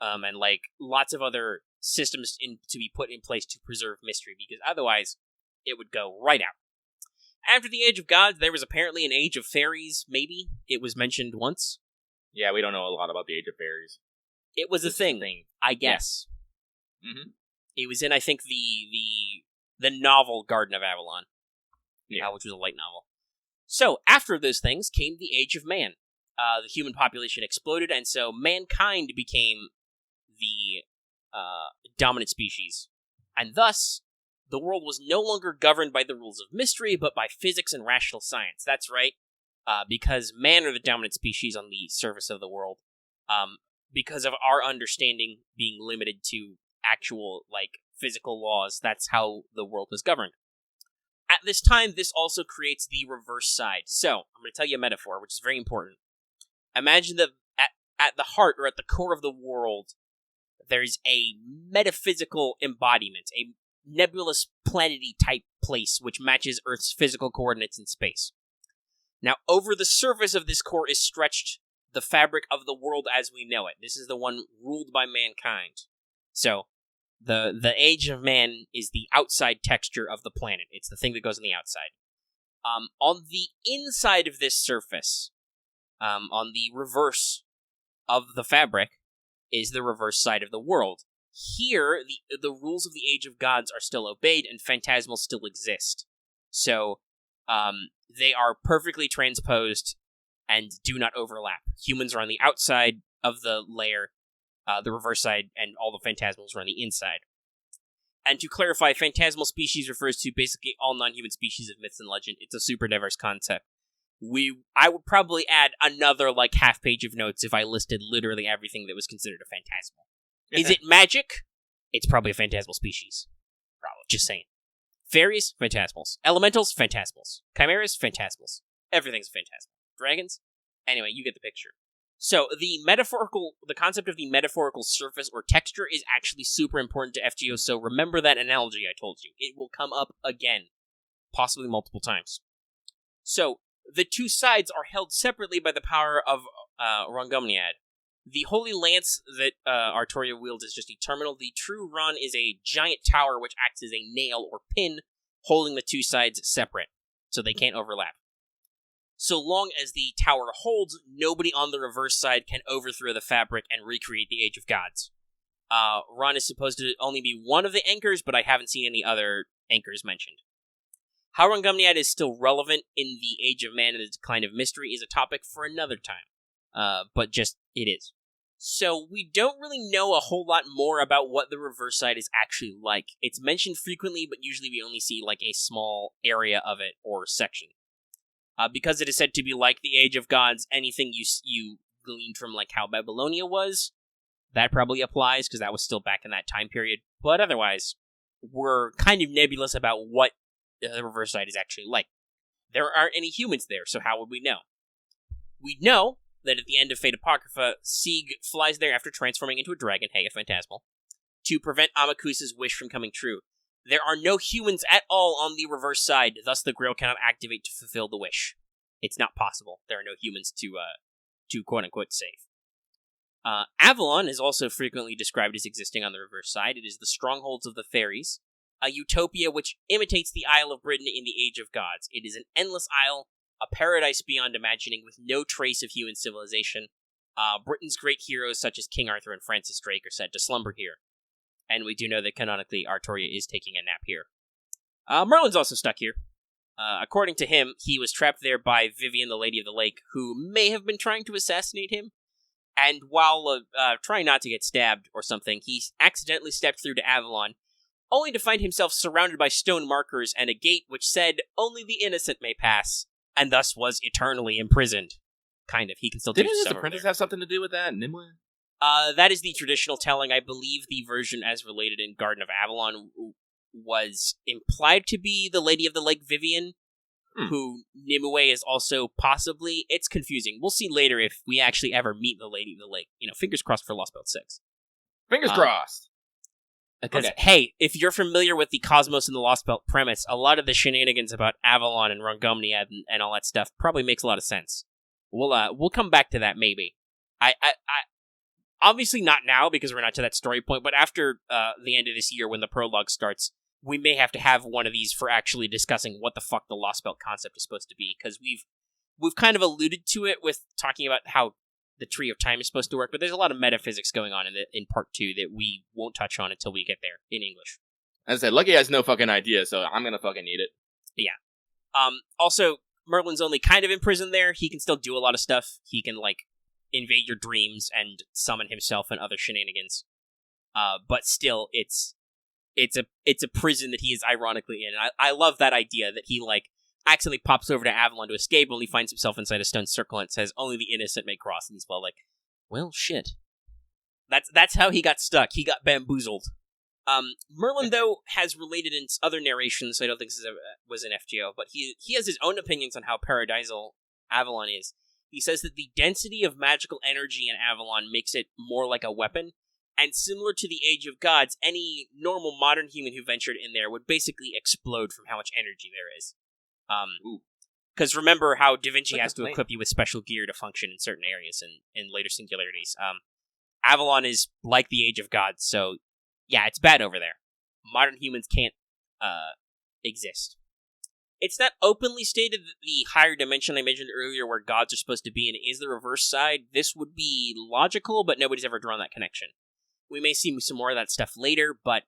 and lots of other systems to be put in place to preserve mystery, because otherwise it would go right out. After the Age of Gods, there was apparently an Age of Fairies, maybe? It was mentioned once. Yeah, we don't know a lot about the Age of Fairies. It was a thing, I guess. Yeah. Mm-hmm. It was in, I think, the novel Garden of Avalon, which was a light novel. So, after those things came the Age of Man. The human population exploded, and so mankind became the dominant species. And thus, the world was no longer governed by the rules of mystery, but by physics and rational science. That's right, because man are the dominant species on the surface of the world, because of our understanding being limited to actual, physical laws. That's how the world was governed. At this time, this also creates the reverse side. So, I'm going to tell you a metaphor, which is very important. Imagine that at the heart, or at the core of the world, there's a metaphysical embodiment, a nebulous, planety type place which matches Earth's physical coordinates in space. Now, over the surface of this core is stretched the fabric of the world as we know it. This is the one ruled by mankind. So, the Age of Man is the outside texture of the planet. It's the thing that goes on the outside. On the inside of this surface, on the reverse of the fabric, is the reverse side of the world. Here, the rules of the Age of Gods are still obeyed, and phantasmals still exist. So, they are perfectly transposed and do not overlap. Humans are on the outside of the layer, the reverse side, and all the phantasmals are on the inside. And to clarify, phantasmal species refers to basically all non-human species of myths and legend. It's a super diverse concept. I would probably add another, half page of notes if I listed literally everything that was considered a phantasmal. Is it magic? It's probably a phantasmal species. Probably. Just saying. Fairies? Phantasmals. Elementals? Phantasmals. Chimeras? Phantasmals. everything's phantasmal. Dragons? Anyway, you get the picture. So, the concept of the metaphorical surface or texture is actually super important to FGO, so remember that analogy I told you. It will come up again, possibly multiple times. So, the two sides are held separately by the power of Rungomniad. The Holy Lance that Artoria wields is just a terminal. The true Run is a giant tower which acts as a nail or pin, holding the two sides separate, so they can't overlap. So long as the tower holds, nobody on the reverse side can overthrow the fabric and recreate the Age of Gods. Run is supposed to only be one of the anchors, but I haven't seen any other anchors mentioned. How Rungomniad is still relevant in the Age of Man and the Decline of Mystery is a topic for another time. But just, it is. So, we don't really know a whole lot more about what the reverse side is actually like. It's mentioned frequently, but usually we only see like a small area of it or section. Because it is said to be like the Age of Gods, anything you gleaned from like how Babylonia was, that probably applies, because that was still back in that time period. But otherwise, we're kind of nebulous about what the reverse side is actually like. There aren't any humans there, so how would we know? We know that at the end of Fate Apocrypha, Sieg flies there after transforming into a dragon, hey, a phantasmal, to prevent Amakusa's wish from coming true. There are no humans at all on the reverse side, thus the Grail cannot activate to fulfill the wish. It's not possible. There are no humans to quote-unquote save. Avalon is also frequently described as existing on the reverse side. It is the strongholds of the fairies, a utopia which imitates the Isle of Britain in the Age of Gods. It is an endless isle, a paradise beyond imagining with no trace of human civilization. Britain's great heroes such as King Arthur and Francis Drake are said to slumber here. And we do know that canonically Artoria is taking a nap here. Merlin's also stuck here. According to him, he was trapped there by Vivian, the Lady of the Lake, who may have been trying to assassinate him. And while trying not to get stabbed or something, he accidentally stepped through to Avalon, only to find himself surrounded by stone markers and a gate which said, "Only the innocent may pass," and thus was eternally imprisoned. Kind of. He can still do Didn't his stuff apprentice there. have something to do with that, Nimue? That is the traditional telling. I believe the version as related in Garden of Avalon was implied to be the Lady of the Lake Vivian, who Nimue is also possibly. It's confusing. We'll see later if we actually ever meet the Lady of the Lake. Fingers crossed for Lost Belt 6. Fingers crossed! Because, hey, if you're familiar with the Cosmos and the Lost Belt premise, a lot of the shenanigans about Avalon and Rungomniad and all that stuff probably makes a lot of sense. We'll come back to that, maybe. I obviously not now, because we're not to that story point, but after the end of this year, when the prologue starts, we may have to have one of these for actually discussing what the fuck the Lost Belt concept is supposed to be, because we've kind of alluded to it with talking about how the Tree of Time is supposed to work, but there's a lot of metaphysics going on in part 2 that we won't touch on until we get there, in English. As I said, Lucky has no fucking idea, so I'm gonna fucking need it. Yeah. Also, Merlin's only kind of imprisoned there. He can still do a lot of stuff. He can, invade your dreams and summon himself and other shenanigans. But still, it's a prison that he is ironically in. I love that idea that he, accidentally pops over to Avalon to escape, only finds himself inside a stone circle and says, "Only the innocent may cross." And he's well, shit. That's how he got stuck. He got bamboozled. Merlin, though, has related in other narrations, so I don't think this was an FGO, but he has his own opinions on how paradisal Avalon is. He says that the density of magical energy in Avalon makes it more like a weapon, and similar to the Age of Gods, any normal modern human who ventured in there would basically explode from how much energy there is. Because remember how Da Vinci has to equip you with special gear to function in certain areas in later singularities. Avalon is like the Age of Gods, so yeah, it's bad over there. Modern humans can't exist. It's not openly stated that the higher dimension I mentioned earlier where gods are supposed to be in is the reverse side. This would be logical, but nobody's ever drawn that connection. We may see some more of that stuff later, but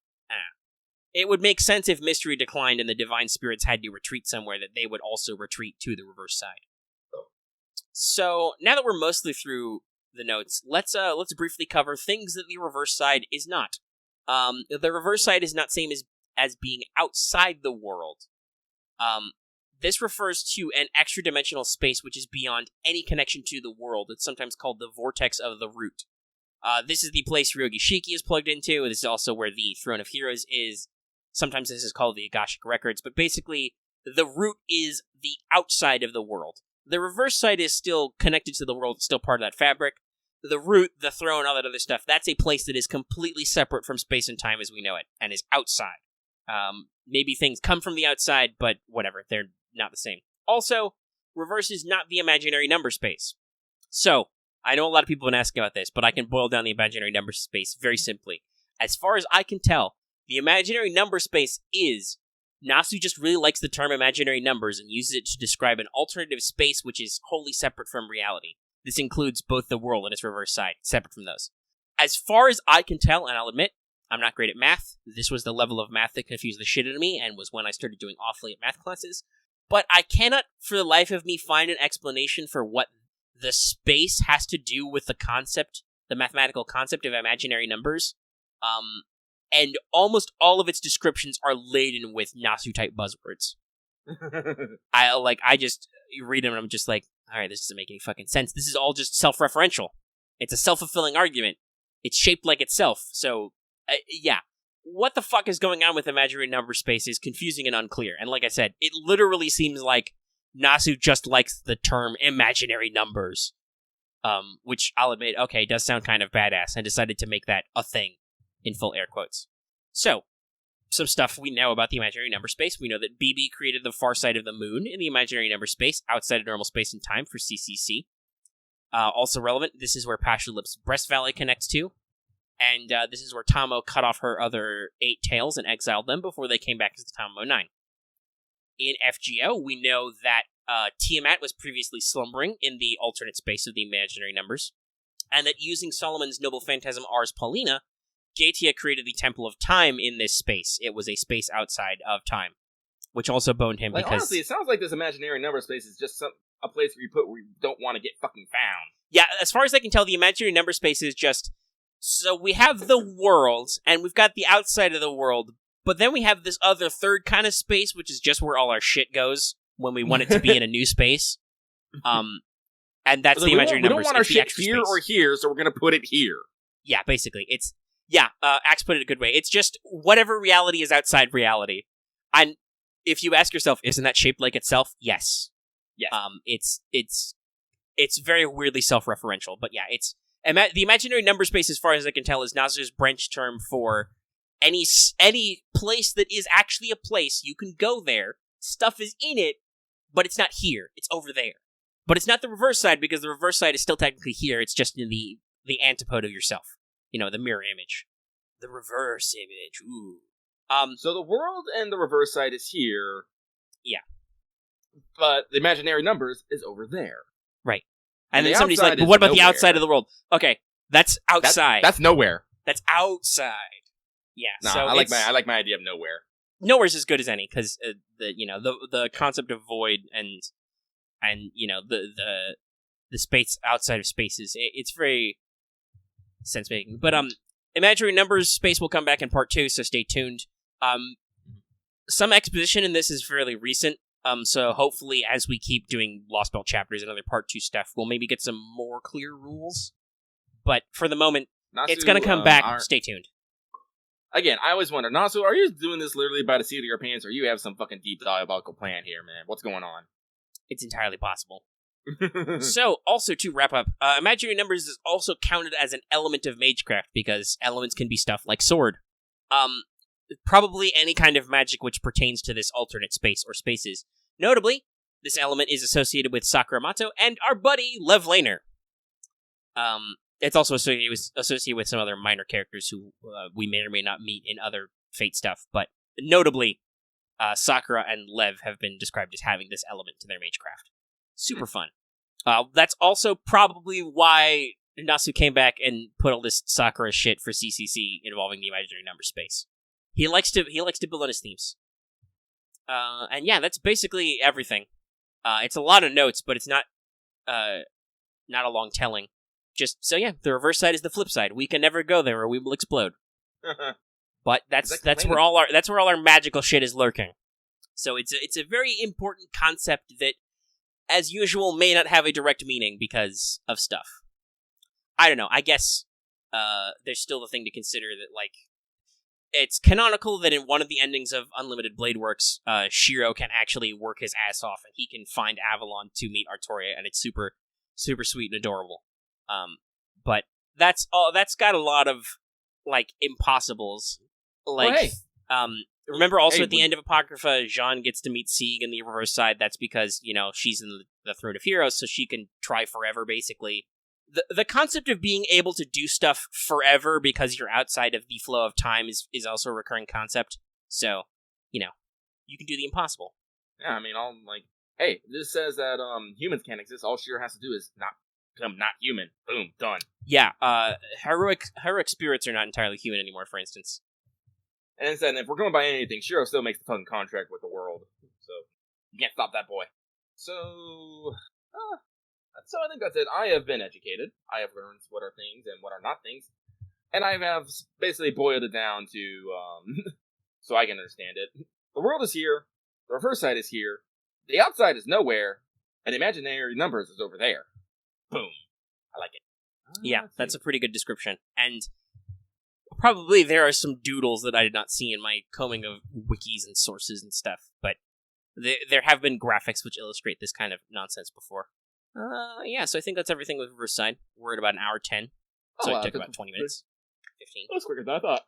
it would make sense if mystery declined and the divine spirits had to retreat somewhere, that they would also retreat to the reverse side. So, now that we're mostly through the notes, let's briefly cover things that the reverse side is not. The reverse side is not same as being outside the world. This refers to an extra-dimensional space which is beyond any connection to the world. It's sometimes called the vortex of the root. This is the place Ryogi Shiki is plugged into. This is also where the Throne of Heroes is. Sometimes this is called the Akashic Records, but basically, the root is the outside of the world. The reverse side is still connected to the world, still part of that fabric. The root, the throne, all that other stuff, that's a place that is completely separate from space and time as we know it, and is outside. Maybe things come from the outside, but whatever, they're not the same. Also, reverse is not the imaginary number space. So, I know a lot of people have been asking about this, but I can boil down the imaginary number space very simply. As far as I can tell, the imaginary number space is... Nasu just really likes the term imaginary numbers and uses it to describe an alternative space which is wholly separate from reality. This includes both the world and its reverse side, separate from those. As far as I can tell, and I'll admit, I'm not great at math. This was the level of math that confused the shit out of me and was when I started doing awfully at math classes. But I cannot, for the life of me, find an explanation for what the space has to do with the concept, the mathematical concept of imaginary numbers. And almost all of its descriptions are laden with Nasu-type buzzwords. I just read them and I'm just like, alright, this doesn't make any fucking sense. This is all just self-referential. It's a self-fulfilling argument. It's shaped like itself. So, yeah. What the fuck is going on with imaginary number space is confusing and unclear. And like I said, it literally seems like Nasu just likes the term imaginary numbers. Which I'll admit, okay, does sound kind of badass, and decided to make that a thing. In full air quotes. So, some stuff we know about the imaginary number space. We know that BB created the far side of the moon in the imaginary number space, outside of normal space and time for CCC. Also relevant, this is where Passion Lip's Breast Valley connects to. And this is where Tamo cut off her other 8 tails and exiled them before they came back as the Tamo 9. In FGO, we know that Tiamat was previously slumbering in the alternate space of the imaginary numbers, and that using Solomon's noble phantasm Ars Paulina, Gaetia created the Temple of Time in this space. It was a space outside of time, which also boned him because... Honestly, it sounds like this imaginary number space is just a place where you put where you don't want to get fucking found. Yeah, as far as I can tell, the imaginary number space is just... So we have the world, and we've got the outside of the world, but then we have this other third kind of space, which is just where all our shit goes when we want it to be in a new space. And that's the imaginary number space. We don't want our shit here or here, so we're going to put it here. Yeah, basically. It's... Yeah, Axe put it a good way. It's just whatever reality is outside reality. And if you ask yourself, isn't that shaped like itself? Yes. Yes. It's very weirdly self-referential, but yeah, it's the imaginary number space, as far as I can tell, is Nasu's branch term for any place that is actually a place. You can go there, stuff is in it, but it's not here. It's over there. But it's not the reverse side, because the reverse side is still technically here. It's just in the antipode of yourself. You know, the mirror image. The reverse image. Ooh. So the world and the reverse side is here. Yeah. But the imaginary numbers is over there. Right. And then somebody's like, but what about the outside of the world? Okay, that's outside. That's nowhere. That's outside. Yeah. Nah, so I like my idea of nowhere. Nowhere's as good as any, because the concept of void and you know the space outside of spaces, it's very sense making. But imaginary numbers space will come back in part 2, so stay tuned. Some exposition in this is fairly recent. So hopefully, as we keep doing Lost Belt chapters and other part 2 stuff, we'll maybe get some more clear rules. But for the moment, it's going to come back. Stay tuned. Again, I always wonder, Nasu, are you doing this literally by the seat of your pants, or you have some fucking deep diabolical plan here, man? What's going on? It's entirely possible. So, also to wrap up, imaginary numbers is also counted as an element of magecraft, because elements can be stuff like sword. Probably any kind of magic which pertains to this alternate space or spaces. Notably, this element is associated with Sakura Mato and our buddy Lev Laner. It's also associated with some other minor characters who we may or may not meet in other Fate stuff, but notably, Sakura and Lev have been described as having this element to their magecraft. Super fun. That's also probably why Nasu came back and put all this Sakura shit for CCC involving the imaginary number space. He likes to build on his themes. And yeah, that's basically everything. It's a lot of notes, but it's not a long telling. Just so yeah, the reverse side is the flip side. We can never go there, or we will explode. But that's where all our magical shit is lurking. So it's a very important concept that, as usual, may not have a direct meaning because of stuff. I don't know. I guess there's still the thing to consider that, like, it's canonical that in one of the endings of Unlimited Blade Works, Shiro can actually work his ass off, and he can find Avalon to meet Artoria, and it's super, super sweet and adorable. But that's got a lot of, like, impossibles. Like, remember also at the end of Apocrypha, Jean gets to meet Sieg in the reverse side. That's because, she's in the Throne of Heroes, so she can try forever, basically. The concept of being able to do stuff forever because you're outside of the flow of time is also a recurring concept. So, you can do the impossible. Yeah, I mean, hey, this says that humans can't exist. All Shiro has to do is become not human. Boom, done. Yeah, heroic spirits are not entirely human anymore, for instance. And it said, if we're going by anything, Shiro still makes the fucking contract with the world. So, you can't stop that boy. So I think that's it. I have been educated. I have learned what are things and what are not things. And I have basically boiled it down to, so I can understand it. The world is here. The reverse side is here. The outside is nowhere. And the imaginary numbers is over there. Boom. I like it. Yeah, that's a pretty good description. And probably there are some doodles that I did not see in my combing of wikis and sources and stuff. But there have been graphics which illustrate this kind of nonsense before. Yeah, so I think that's everything with Reverse Side. We're at about an hour 10. So it took about 20 minutes. 15. That was quicker than I thought.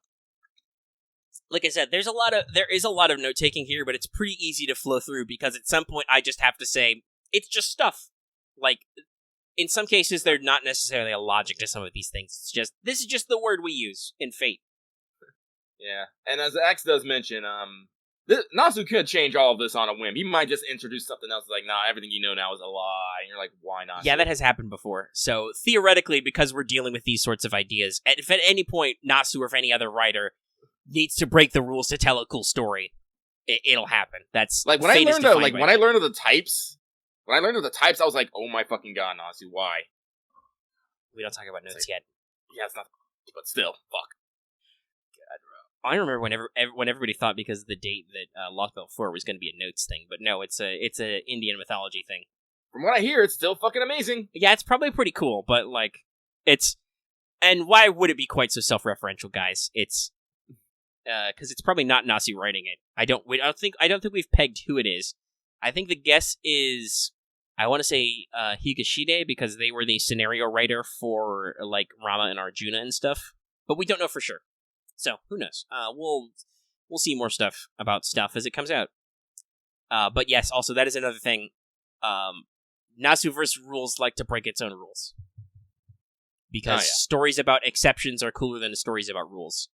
Like I said, there is a lot of note-taking here, but it's pretty easy to flow through because at some point I just have to say, it's just stuff. Like, in some cases, there's not necessarily a logic to some of these things. It's just, this is just the word we use in Fate. Yeah, and as X does mention, Nasu could change all of this on a whim. He might just introduce something else like, nah, everything you know now is a lie. And you're like, why not? Yeah, that has happened before. So, theoretically, because we're dealing with these sorts of ideas, if at any point Nasu or if any other writer needs to break the rules to tell a cool story, it'll happen. That's like when I learned of the types. When I learned of the types, I was like, oh my fucking god, Nasu, why? We don't talk about notes yet. Yeah, it's not, but still, fuck. God, bro. I remember when everybody thought because of the date that Lost Belt 4 was going to be a notes thing, but no, it's a Indian mythology thing. From what I hear, it's still fucking amazing. Yeah, it's probably pretty cool, but like, and why would it be quite so self-referential, guys? It's, because it's probably not Nasu writing it. I don't think we've pegged who it is. I think the guess is, I want to say Higashide, because they were the scenario writer for like Rama and Arjuna and stuff, but we don't know for sure. So who knows? We'll see more stuff about stuff as it comes out. But yes, also that is another thing. Nasuverse rules like to break its own rules because stories about exceptions are cooler than stories about rules.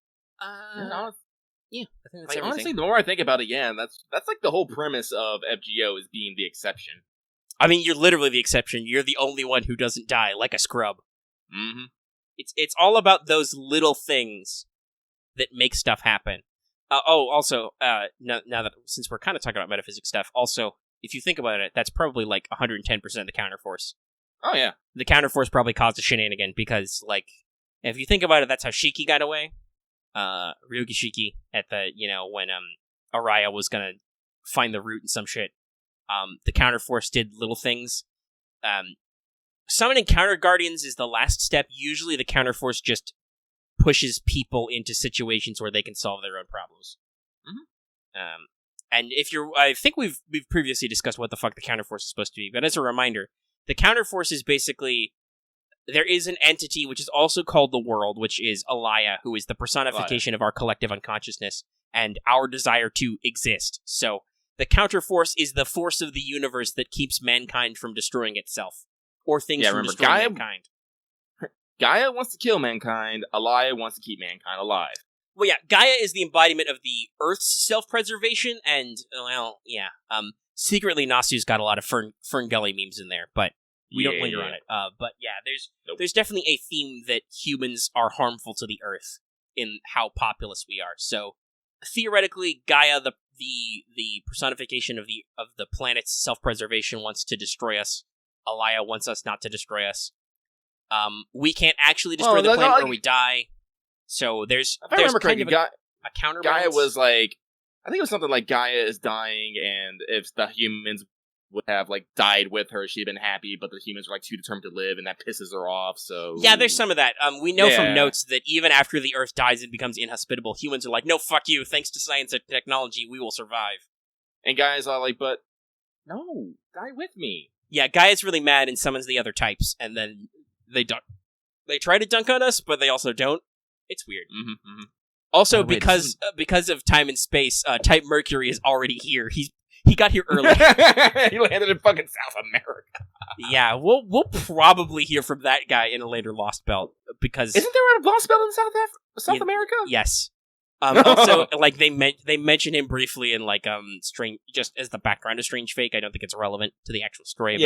Yeah, I think that's everything. Honestly, the more I think about it, yeah, that's like the whole premise of FGO is being the exception. I mean, you're literally the exception. You're the only one who doesn't die, like a scrub. Mm-hmm. It's all about those little things that make stuff happen. Also, now that since we're kind of talking about metaphysics stuff, also, if you think about it, that's probably like 110% of the counterforce. Oh yeah, the counterforce probably caused a shenanigan because, like, if you think about it, that's how Shiki got away. Ryugi Shiki at the, when Araya was gonna find the root and some shit. The counterforce did little things. Summoning counter guardians is the last step. Usually the counterforce just pushes people into situations where they can solve their own problems. Mm-hmm. And I think we've previously discussed what the fuck the counterforce is supposed to be, but as a reminder, the counterforce is basically, there is an entity which is also called the world, which is Alaya, who is the personification of our collective unconsciousness and our desire to exist. So the counterforce is the force of the universe that keeps mankind from destroying itself, or things from destroying mankind. Gaia wants to kill mankind, Alaya wants to keep mankind alive. Well, yeah, Gaia is the embodiment of the Earth's self-preservation, and, secretly Nasu's got a lot of Ferngully memes in there, but we don't linger on it. But yeah, there's definitely a theme that humans are harmful to the Earth in how populous we are. So, theoretically, Gaia, the personification of the planet's self-preservation, wants to destroy us. Alaya wants us not to destroy us. We can't actually destroy the planet or we die. So there's kind of a counterbalance. Gaia was like, I think it was something like Gaia is dying, and if the humans would have like died with her. She'd been happy, but the humans were like too determined to live, and that pisses her off. So yeah, there's some of that. We know from notes that even after the Earth dies and becomes inhospitable, humans are like, no, fuck you. Thanks to science and technology, we will survive. And Gaia's all like, but no, die with me. Yeah, Gaia's really mad and summons the other types, and then they try to dunk on us, but they also don't. It's weird. Mm-hmm, mm-hmm. Also, because of time and space, Type Mercury is already here. He got here early. He landed in fucking South America. Yeah, we'll probably hear from that guy in a later Lost Belt, because isn't there a Lost Belt in South America? Yes. Also, like they mention him briefly in like Strange, just as the background of Strange Fake. I don't think it's relevant to the actual story,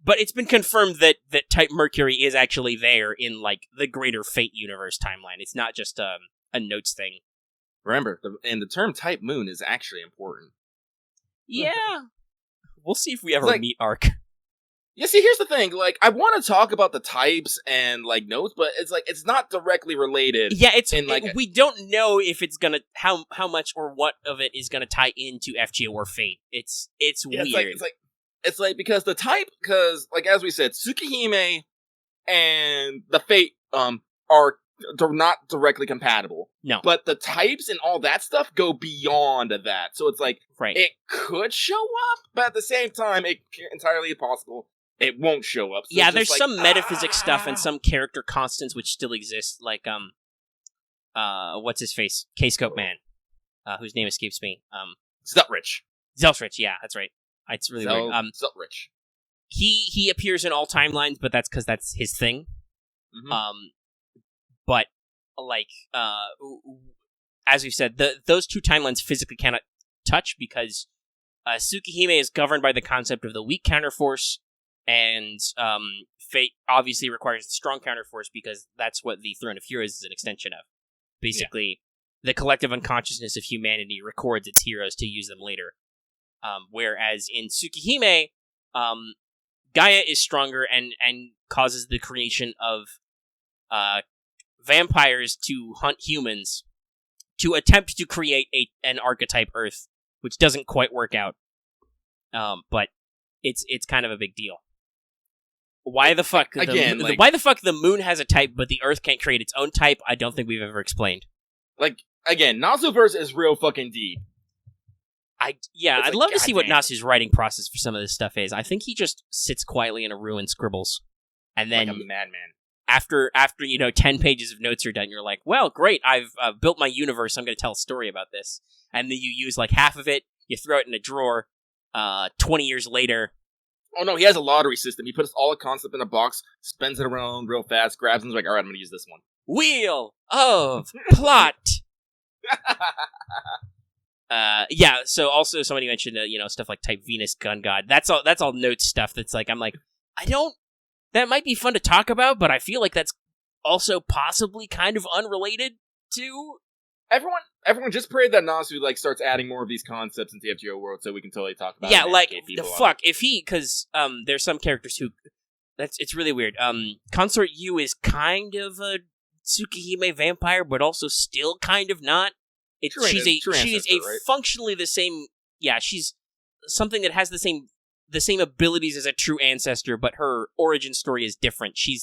but it's been confirmed that Type Mercury is actually there in like the greater Fate universe timeline. It's not just a notes thing. Remember, the term Type Moon is actually important. Yeah, we'll see if we ever meet Ark. Yeah, see, here's the thing. Like, I want to talk about the types and like notes, but it's not directly related. Yeah, we don't know if it's gonna how much or what of it is gonna tie into FGO or Fate. It's weird. It's like because the type, because like as we said, Tsukihime and the Fate are not directly compatible. No, but the types and all that stuff go beyond that. So it's like it could show up, but at the same time, it's entirely possible it won't show up. So yeah, there's some metaphysics stuff and some character constants which still exist, like what's his face, K-Scope Man, whose name escapes me. Zeltrich, yeah, that's right. It's really weird. Zeltrich. He appears in all timelines, but that's because that's his thing. Mm-hmm. But like as we've said, those two timelines physically cannot touch because Tsukihime is governed by the concept of the weak counterforce, and Fate obviously requires the strong counterforce because that's what the Throne of Heroes is an extension of. Basically, the collective unconsciousness of humanity records its heroes to use them later. Whereas in Tsukihime, Gaia is stronger and causes the creation of vampires to hunt humans to attempt to create an archetype Earth, which doesn't quite work out. But it's kind of a big deal. Why the fuck the moon has a type, but the Earth can't create its own type? I don't think we've ever explained. Like again, Nasuverse is real fucking deep. I'd love to see what Nasu's writing process for some of this stuff is. I think he just sits quietly in a room and scribbles, and then like a madman. After 10 pages of notes are done, you're like, well, great, I've built my universe, I'm going to tell a story about this. And then you use like half of it, you throw it in a drawer, 20 years later. Oh no, he has a lottery system. He puts all the concept in a box, spins it around real fast, grabs and is like, alright, I'm going to use this one. Wheel of Plot! Yeah, so also somebody mentioned, stuff like Type Venus Gun God. That's all note stuff that's like, I'm like, that might be fun to talk about, but I feel like that's also possibly kind of unrelated to... Everyone just pray that Nasu starts adding more of these concepts into the FGO world so we can totally talk about it. Yeah, like, the fuck, if because there's some characters who... It's really weird. Consort Yu is kind of a Tsukihime vampire, but also still kind of not. She is functionally the same... Yeah, she's something that has the same abilities as a true ancestor, but her origin story is different. She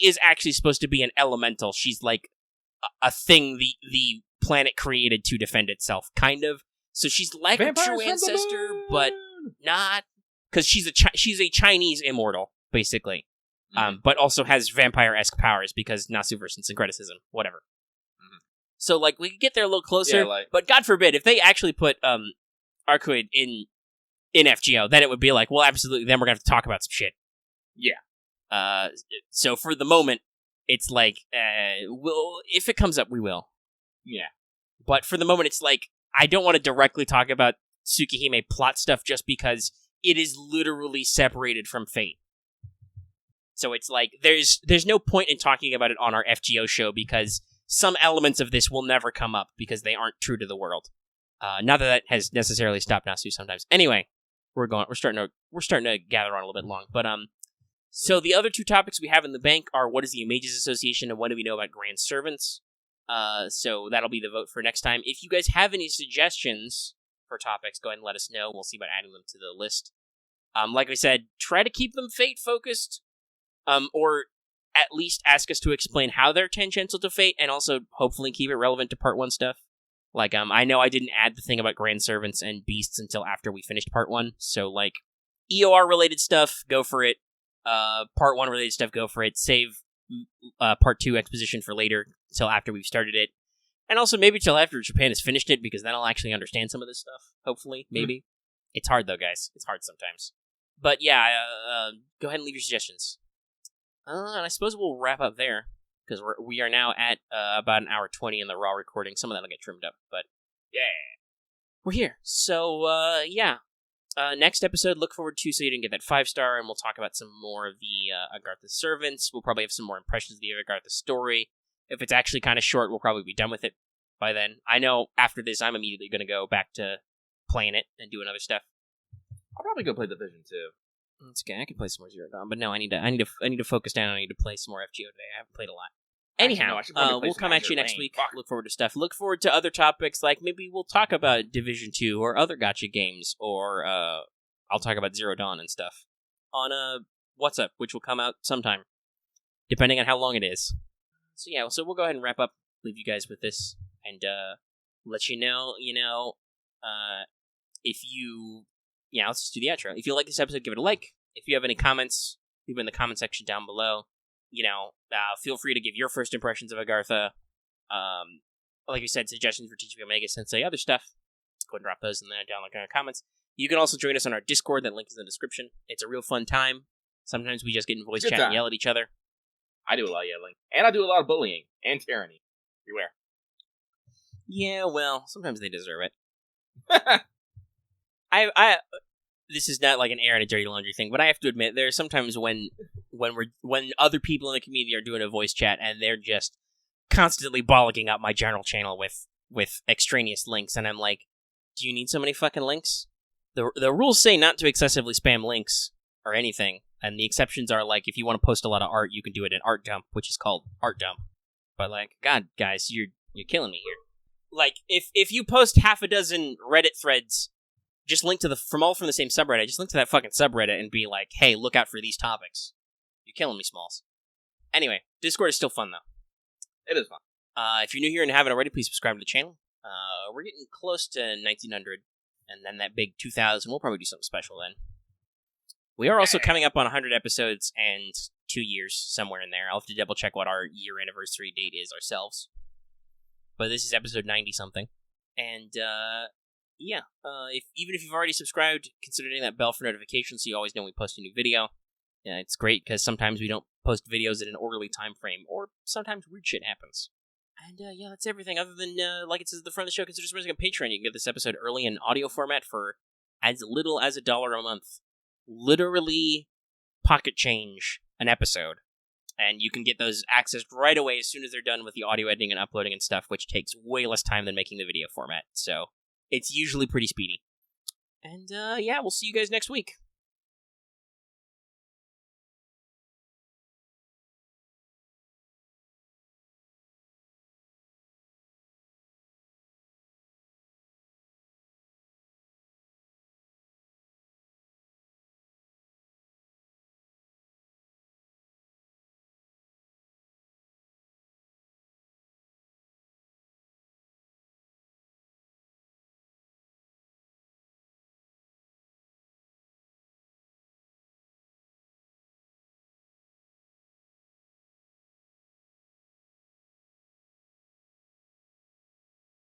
is actually supposed to be an elemental. She's like a thing the planet created to defend itself, kind of. So she's like Vampires a true ancestor, but not, because she's a Chinese immortal, basically. Mm-hmm. But also has vampire-esque powers because Nasuverse and syncretism, whatever. Mm-hmm. So like we could get there a little closer, but God forbid if they actually put Arcuid in FGO, then it would be like, well, absolutely, then we're going to have to talk about some shit. Yeah. So for the moment, it's like, if it comes up, we will. Yeah. But for the moment, it's like, I don't want to directly talk about Tsukihime plot stuff just because it is literally separated from Fate. So it's like, there's no point in talking about it on our FGO show because some elements of this will never come up because they aren't true to the world. Not that has necessarily stopped Nasu sometimes. Anyway, we're starting to gather on a little bit long. But so the other two topics we have in the bank are what is the Mages Association and what do we know about Grand Servants? So that'll be the vote for next time. If you guys have any suggestions for topics, go ahead and let us know. We'll see about adding them to the list. Like I said, try to keep them Fate-focused, or at least ask us to explain how they're tangential to Fate, and also hopefully keep it relevant to Part 1 stuff. Like, I know I didn't add the thing about Grand Servants and Beasts until after we finished Part 1, so, like, EOR-related stuff, go for it. Part 1-related stuff, go for it. Save Part 2 exposition for later, until after we've started it. And also maybe till after Japan has finished it, because then I'll actually understand some of this stuff, hopefully, maybe. It's hard, though, guys. It's hard sometimes. But yeah, go ahead and leave your suggestions. And I suppose we'll wrap up there, because we are now at about an hour 20 in the raw recording. Some of that will get trimmed up, but yeah. We're here. So, yeah. Next episode, look forward to So You Didn't Get That 5-star, and we'll talk about some more of the Agartha servants. We'll probably have some more impressions of the Agartha story. If it's actually kind of short, we'll probably be done with it by then. I know after this, I'm immediately going to go back to playing it and doing other stuff. I'll probably go play Division 2. It's okay. I can play some more Zero Dawn, but no, I need to focus down. I need to play some more FGO today. I haven't played a lot. Anyhow, we'll come at you next week. Look forward to stuff. Look forward to other topics, like maybe we'll talk about Division 2 or other gacha games, or I'll talk about Zero Dawn and stuff on What's Up, which will come out sometime, depending on how long it is. So yeah, so we'll go ahead and wrap up, leave you guys with this, and let you know, if you... Yeah, let's just do the outro. If you like this episode, give it a like. If you have any comments, leave them in the comment section down below. Feel free to give your first impressions of Agartha. Like we said, suggestions for Teach Me Omega-sensei, other stuff. Go ahead and drop those in there down in the comments. You can also join us on our Discord. That link is in the description. It's a real fun time. Sometimes we just get in voice chat and yell at each other. I do a lot of yelling. And I do a lot of bullying. And tyranny. Beware. Yeah, well, sometimes they deserve it. This is not like an air and a dirty laundry thing, but I have to admit, there are sometimes when other people in the community are doing a voice chat and they're just constantly bollocking up my general channel with extraneous links, and I'm like, do you need so many fucking links? The rules say not to excessively spam links or anything, and the exceptions are like, if you want to post a lot of art, you can do it in Art Dump, which is called Art Dump. But like, God, guys, you're killing me here. Like, if you post half a dozen Reddit threads, just link to from the same subreddit, just link to that fucking subreddit and be like, hey, look out for these topics. You're killing me, Smalls. Anyway, Discord is still fun, though. It is fun. If you're new here and haven't already, please subscribe to the channel. We're getting close to 1900, and then that big 2000. We'll probably do something special then. We are also coming up on 100 episodes and 2 years, somewhere in there. I'll have to double check what our year anniversary date is ourselves. But this is episode 90-something. And, yeah, even if you've already subscribed, consider hitting that bell for notifications so you always know when we post a new video. Yeah, it's great because sometimes we don't post videos in an orderly time frame, or sometimes weird shit happens. And yeah, that's everything. Other than, like it says at the front of the show, consider supporting on Patreon. You can get this episode early in audio format for as little as $1 a month. Literally pocket change an episode. And you can get those accessed right away as soon as they're done with the audio editing and uploading and stuff, which takes way less time than making the video format. So it's usually pretty speedy. And yeah, we'll see you guys next week.